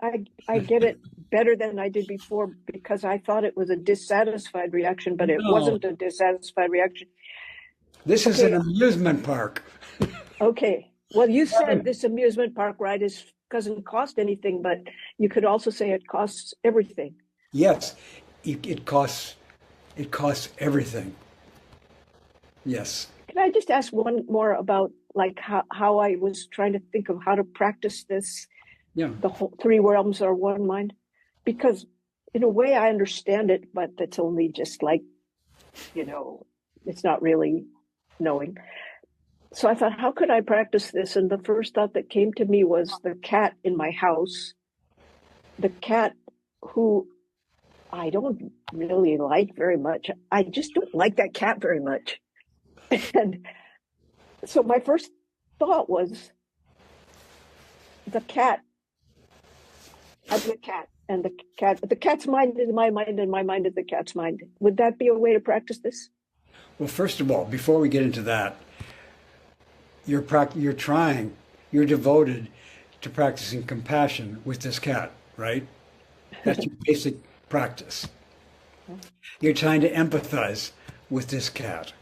I get it better than I did before because I thought it was a dissatisfied reaction, but it No, wasn't a dissatisfied reaction. this is an Okay, amusement park. okay. Well, you said this amusement park ride doesn't cost anything, but you could also say it costs everything. Yes, it costs everything. Yes. Can I just ask one more about like how I was trying to think of how to practice this, Yeah. the whole three realms are one mind? Because in a way I understand it, but it's only just like, it's not really knowing. So I thought, how could I practice this? And the first thought that came to me was the cat in my house, the cat who I don't really like very much. I just don't like that cat very much. And so my first thought was the cat. I'm the cat, and the cat's mind is my mind, and my mind is the cat's mind. Would that be a way to practice this? Well, first of all, before we get into that, you're devoted to practicing compassion with this cat, right? That's your basic practice. You're trying to empathize with this cat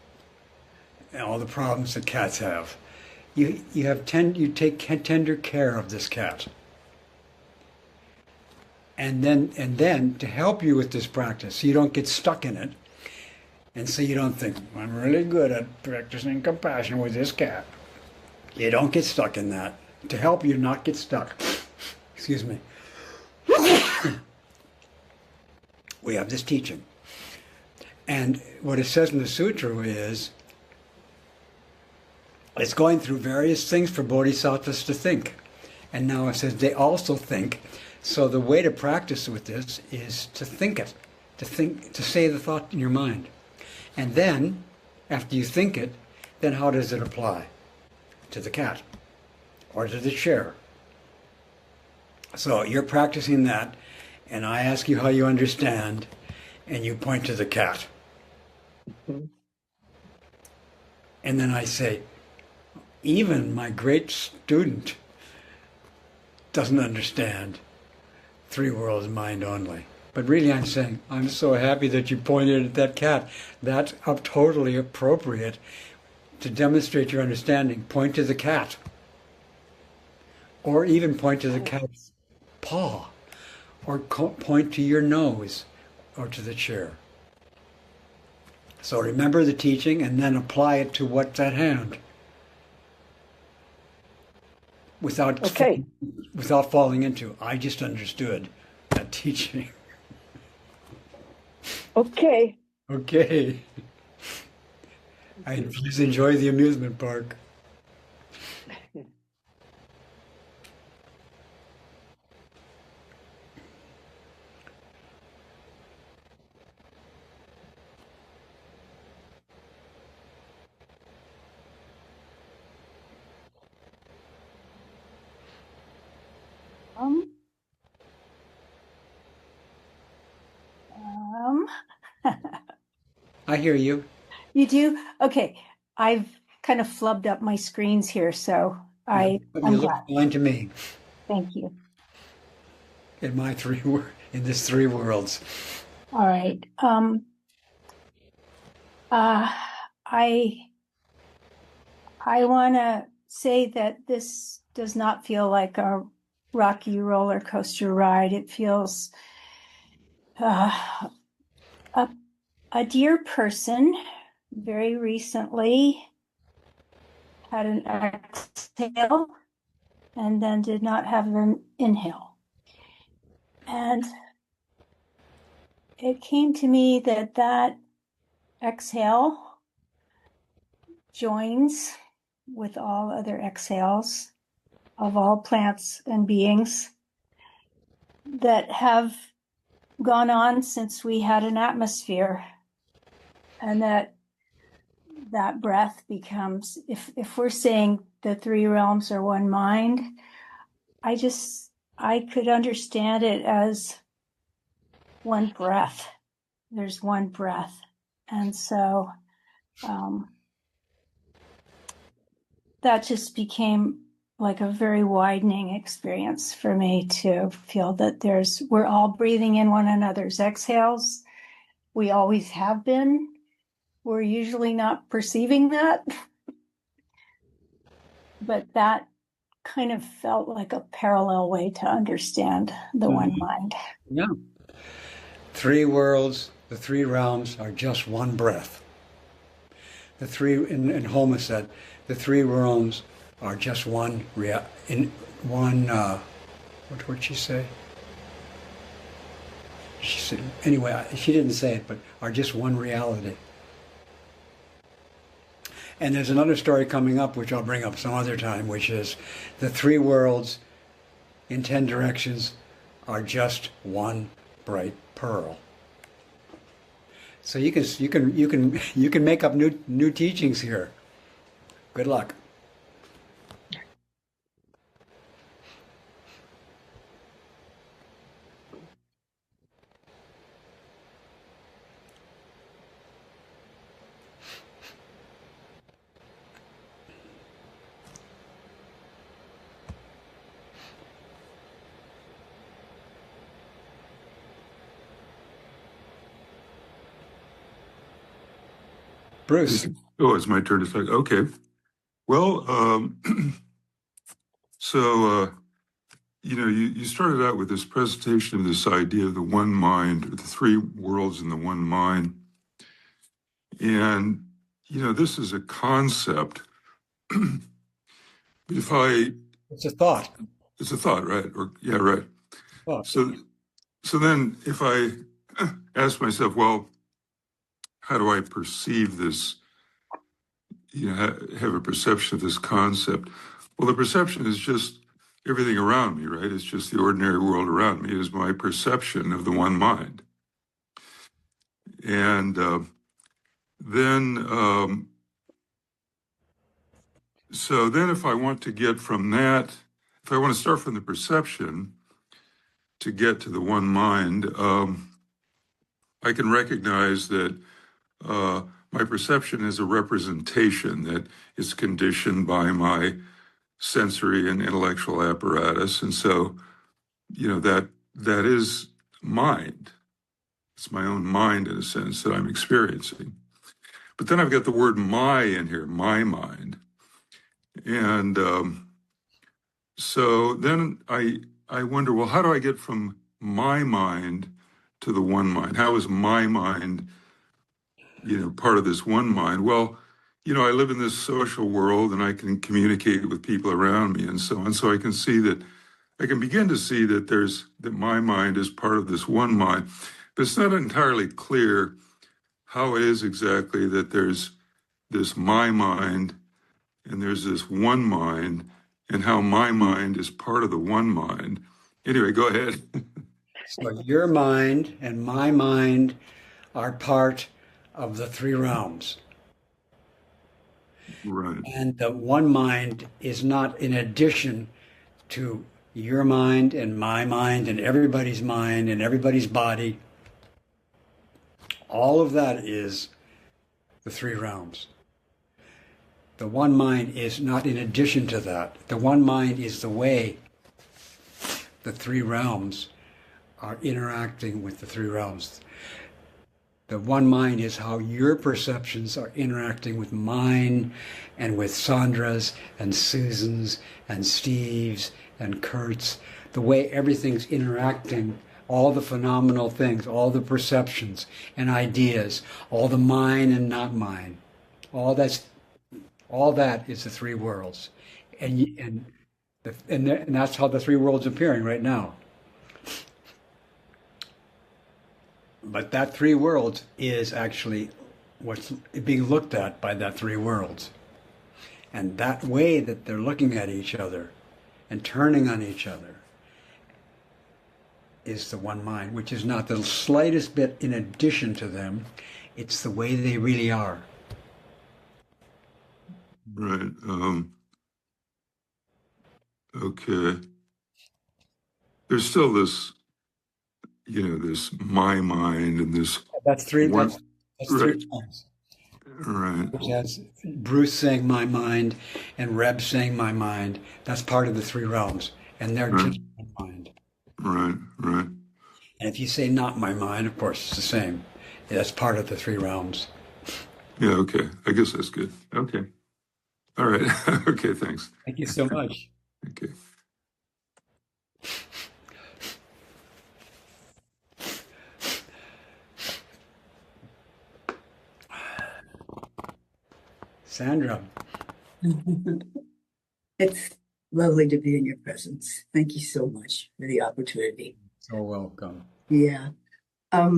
and all the problems that cats have. You take tender care of this cat. And then to help you with this practice, so you don't get stuck in it, and so you don't think, I'm really good at practicing compassion with this cat. You don't get stuck in that. To help you not get stuck, excuse me, we have this teaching. And what it says in the sutra is, it's going through various things for bodhisattvas to think. And now it says they also think. So the way to practice with this is to think it, to say the thought in your mind. And then, after you think it, then how does it apply? To the cat or to the chair. So you're practicing that, and I ask you how you understand, and you point to the cat. Mm-hmm. And then I say, even my great student doesn't understand three worlds mind only. But really I'm saying, I'm so happy that you pointed at that cat. That's totally appropriate to demonstrate your understanding. Point to the cat. Or even point to the cat's paw. Or point to your nose or to the chair. So remember the teaching and then apply it to what's at hand. Without falling into, I just understood that teaching. Okay. Okay. And please enjoy the amusement park. Um, I hear you. you do? Okay. I've kind of flubbed up my screens here, so You I'm look glad. fine to me Thank you. in this three worlds. All right. I want to say that this does not feel like a rocky roller coaster ride. It feels a dear person very recently had an exhale and then did not have an inhale. And it came to me that exhale joins with all other exhales of all plants and beings that have gone on since we had an atmosphere, and that breath becomes, if we're saying the three realms are one mind, I could understand it as one breath. There's one breath. And so that just became like a very widening experience for me to feel that we're all breathing in one another's exhales. We always have been. We're usually not perceiving that. But that kind of felt like a parallel way to understand the one mind. Yeah. Three worlds, the three realms are just one breath. The three, and Homa said, the three realms are just what would she say? She said, anyway, she didn't say it, but are just one reality. And there's another story coming up, which I'll bring up some other time, which is the three worlds in 10 directions are just one bright pearl. So you can make up new teachings here. Good luck. Bruce. Oh, it's my turn to talk. Okay. Well, so, you started out with this presentation of this idea of the one mind, or the three worlds in the one mind. And, this is a concept. It's a thought. It's a thought, right? Yeah, right. Thought. So then if I ask myself, well, how do I perceive this, have a perception of this concept? Well, the perception is just everything around me, right? It's just the ordinary world around me is my perception of the one mind. And so then if I want to get from that, if I want to start from the perception to get to the one mind, I can recognize that my perception is a representation that is conditioned by my sensory and intellectual apparatus. And so, that is mind. It's my own mind, in a sense, that I'm experiencing. But then I've got the word my in here, my mind. And so then I wonder, well, how do I get from my mind to the one mind? How is my mind, part of this one mind? Well, I live in this social world and I can communicate with people around me and so on. So I can begin to see that my mind is part of this one mind. But it's not entirely clear how it is exactly that there's this my mind and there's this one mind, and how my mind is part of the one mind. Anyway, go ahead. So your mind and my mind are part of the three realms. Right. And the one mind is not in addition to your mind and my mind and everybody's mind and everybody's body. All of that is the three realms. The one mind is not in addition to that. The one mind is the way the three realms are interacting with the three realms. The one mind is how your perceptions are interacting with mine and with Sandra's and Susan's and Steve's and Kurt's. The way everything's interacting, all the phenomenal things, all the perceptions and ideas, all the mine and not mine. All that is the three worlds. And that's how the three worlds are appearing right now. But that three worlds is actually what's being looked at by that three worlds. And that way that they're looking at each other and turning on each other is the one mind, which is not the slightest bit in addition to them. It's the way they really are. Right. Okay. There's still this, this my mind and this. That's three. One, that's three times. Right. which has Bruce saying my mind and Reb saying my mind. That's part of the three realms, and they're Right. just my mind. Right. Right. And if you say not my mind, of course, it's the same. That's part of the three realms. Yeah. Okay. I guess that's good. Okay. All right. Okay. Thanks. Thank you so much. Okay. Sandra. It's lovely to be in your presence. Thank you so much for the opportunity. So welcome. Yeah. I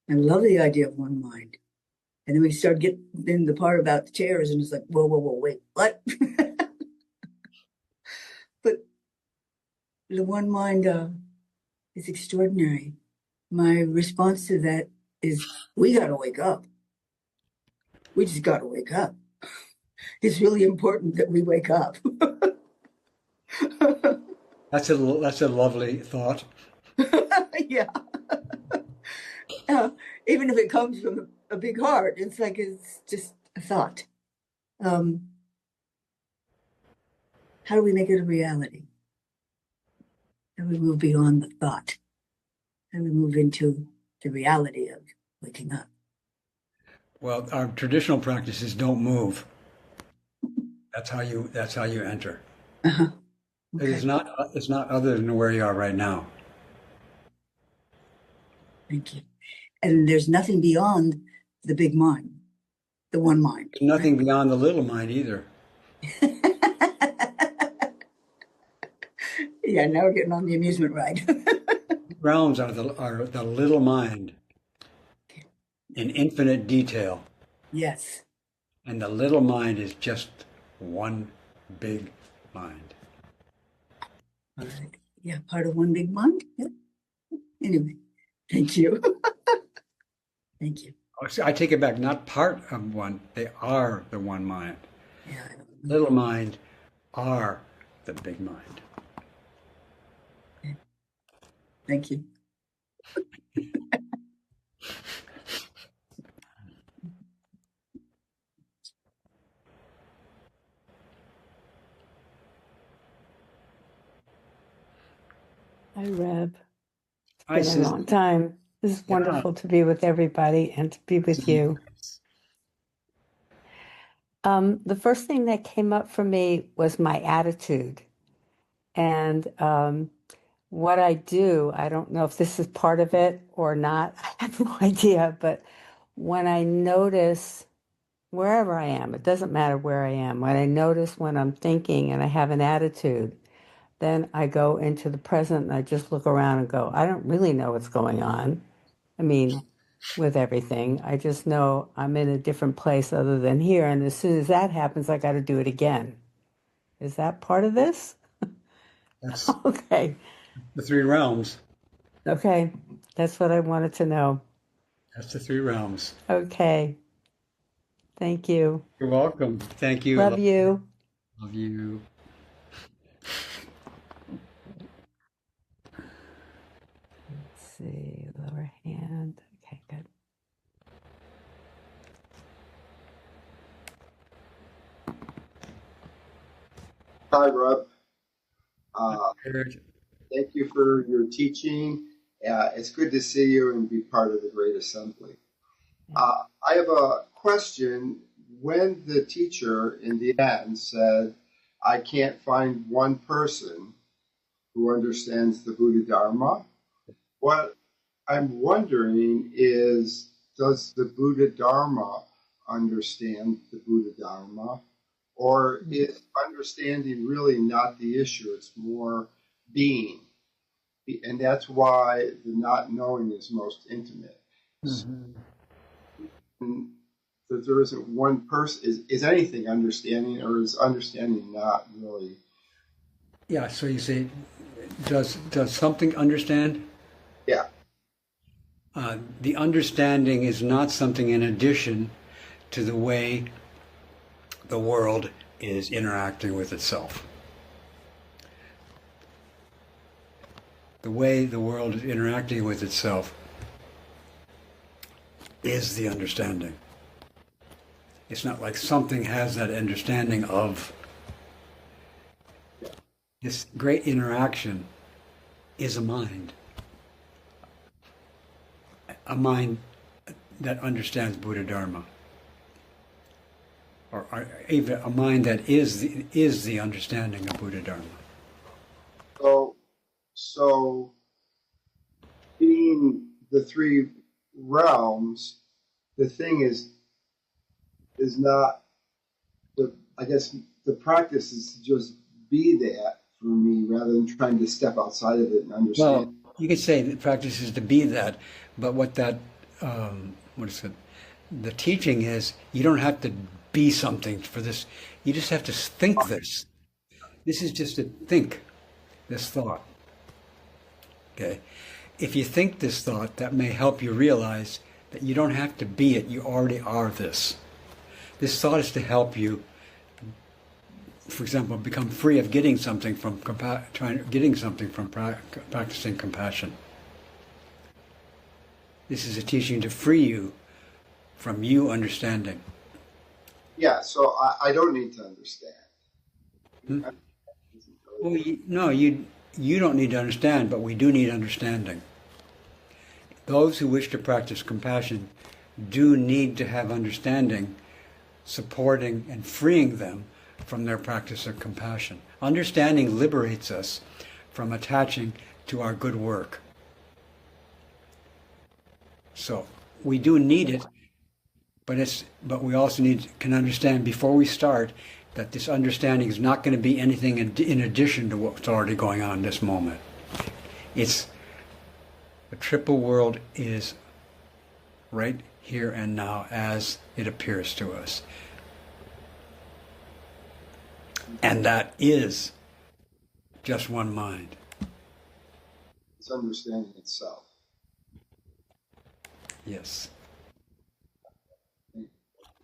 love the idea of one mind. And then we start getting in the part about the chairs, and it's like, whoa, wait, what? But the one mind is extraordinary. My response to that is, we got to wake up. We just got to wake up. It's really important that we wake up. That's a lovely thought. Yeah. Even if it comes from a big heart, it's like it's just a thought. How do we make it a reality? How do we move beyond the thought? How do we move into the reality of waking up? Well, our traditional practices don't move. That's how you enter. Uh-huh. Okay. It's not other than where you are right now. Thank you. And there's nothing beyond the big mind, the one mind. There's nothing beyond the little mind either. Yeah, now we're getting on the amusement ride. Realms are the little mind in infinite detail. Yes. And the little mind is just one big mind. All right. Yeah, part of one big mind. Yeah. Anyway, thank you. Thank you. I take it back, not part of one, they are the one mind. Yeah. Little mind are the big mind. Okay. Thank you. Hi, Reb. Hi, It's been a long time. This is wonderful to be with everybody and to be with you. The first thing that came up for me was my attitude. And what I do, I don't know if this is part of it or not. I have no idea. But when I notice wherever I am, it doesn't matter where I am, when I notice when I'm thinking and I have an attitude, then I go into the present and I just look around and go, I don't really know what's going on. I mean, with everything, I just know I'm in a different place other than here. And as soon as that happens, I got to do it again. Is that part of this? That's Okay. the three realms. Okay. That's what I wanted to know. That's the three realms. Okay. Thank you. You're welcome. Thank you. Love you. Love you. Let's see, lower hand. Okay, good. Hi, Rob. Thank you for your teaching. It's good to see you and be part of the Great Assembly. I have a question. When the teacher in the end said, I can't find one person who understands the Buddha Dharma, what I'm wondering is, does the Buddha Dharma understand the Buddha Dharma? Or is understanding really not the issue? It's more being. And that's why the not knowing is most intimate. Mm-hmm. And that there isn't one person. Is anything understanding, or is understanding not really? Yeah, so you say, does something understand? Yeah. The understanding is not something in addition to the way the world is interacting with itself. The way the world is interacting with itself is the understanding. It's not like something has that understanding of this great interaction is a mind that understands Buddha Dharma, or even a mind that is the understanding of Buddha Dharma. So being the three realms, the thing is not I guess the practice is to just be that for me rather than trying to step outside of it and understand. Well, you could say the practice is to be that, but what that what is it? The teaching is you don't have to be something for this. You just have to think this. This is just to think this thought. Okay? If you think this thought, that may help you realize that you don't have to be it. You already are this. This thought is to help you, for example, become free of getting something from practicing compassion. This is a teaching to free you from you understanding. Yeah, so I don't need to understand. Well, you don't need to understand, but we do need understanding. Those who wish to practice compassion do need to have understanding, supporting and freeing them from their practice of compassion. Understanding liberates us from attaching to our good work. So we do need it, but we also can understand before we start that this understanding is not going to be anything in addition to what's already going on in this moment. The triple world is right here and now as it appears to us. And that is just one mind. It's understanding itself. Yes.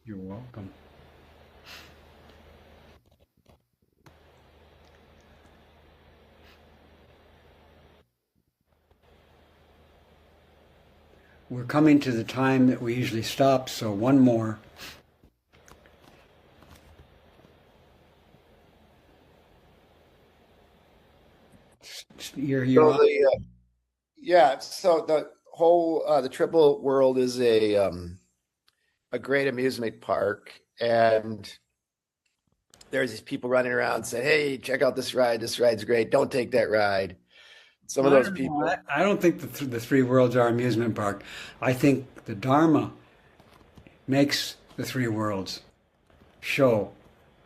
You're welcome. We're coming to the time that we usually stop, so one more. You're So on. so the whole the triple world is a great amusement park, and there's these people running around saying, "Hey, check out this ride. This ride's great. Don't take that ride." Some of those people. I don't think the three worlds are amusement park. I think the Dharma makes the three worlds show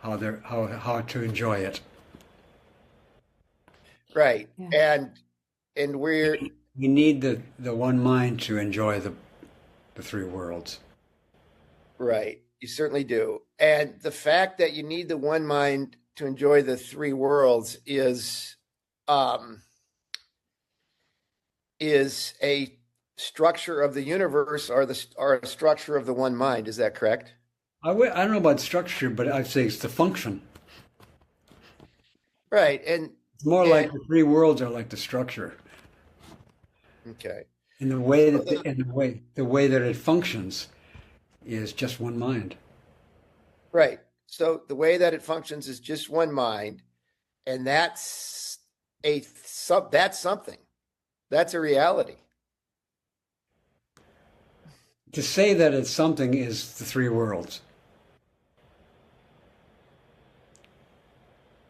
how to enjoy it. Right. Yeah. And we're We need the one mind to enjoy the three worlds. right. You certainly do. And the fact that you need the one mind to enjoy the three worlds is a structure of the universe or a structure of the one mind. Is that correct? I don't know about structure, but I'd say it's the function. Right. And It's more like the three worlds are like the structure. okay. And the way that the way that it functions is just one mind. Right. So the way that it functions is just one mind, and that's something. That's a reality. To say that it's something is the three worlds.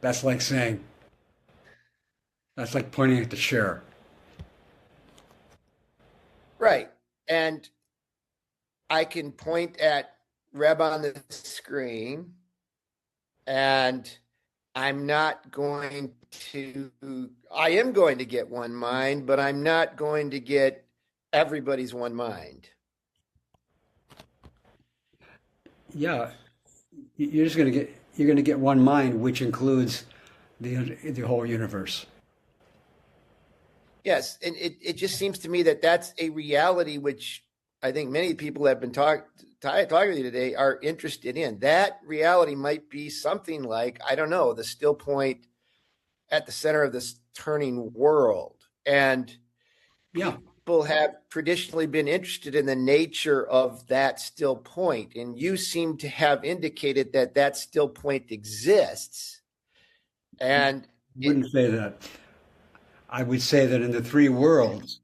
That's like pointing at the chair. Right. And I can point at Reb on the screen, and I am going to get one mind, but I'm not going to get everybody's one mind. Yeah, you're going to get one mind, which includes the whole universe. Yes, and it just seems to me that that's a reality which I think many people have been talking with you today are interested in. That reality might be something like, I don't know, the still point at the center of this turning world. And yeah, people have traditionally been interested in the nature of that still point, and you seem to have indicated that that still point exists. And I wouldn't say that. I would say that in the three worlds,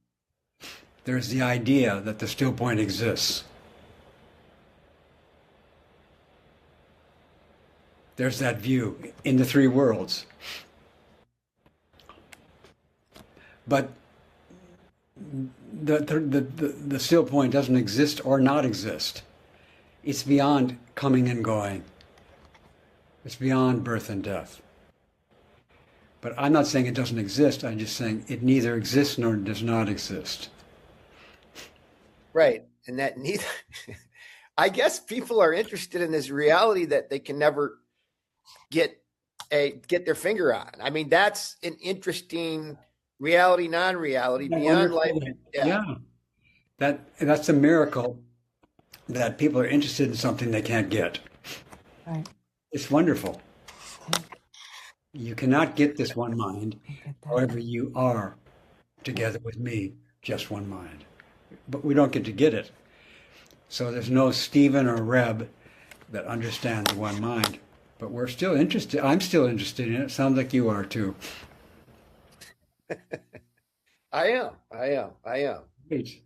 there's the idea that the still point exists. There's that view in the three worlds. But the still point doesn't exist or not exist. It's beyond coming and going. It's beyond birth and death. But I'm not saying it doesn't exist. I'm just saying it neither exists nor does not exist. right, and that neither. I guess people are interested in this reality that they can never get their finger on. I mean, that's an interesting reality, non-reality, beyond life. Yeah. That's a miracle that people are interested in something they can't get. Right. It's wonderful. You cannot get this one mind. However, you are together with me, just one mind. But we don't get to get it. So there's no Stephen or Reb that understand the one mind. But we're still interested. I'm still interested in it. Sounds like you are too. I am. Great.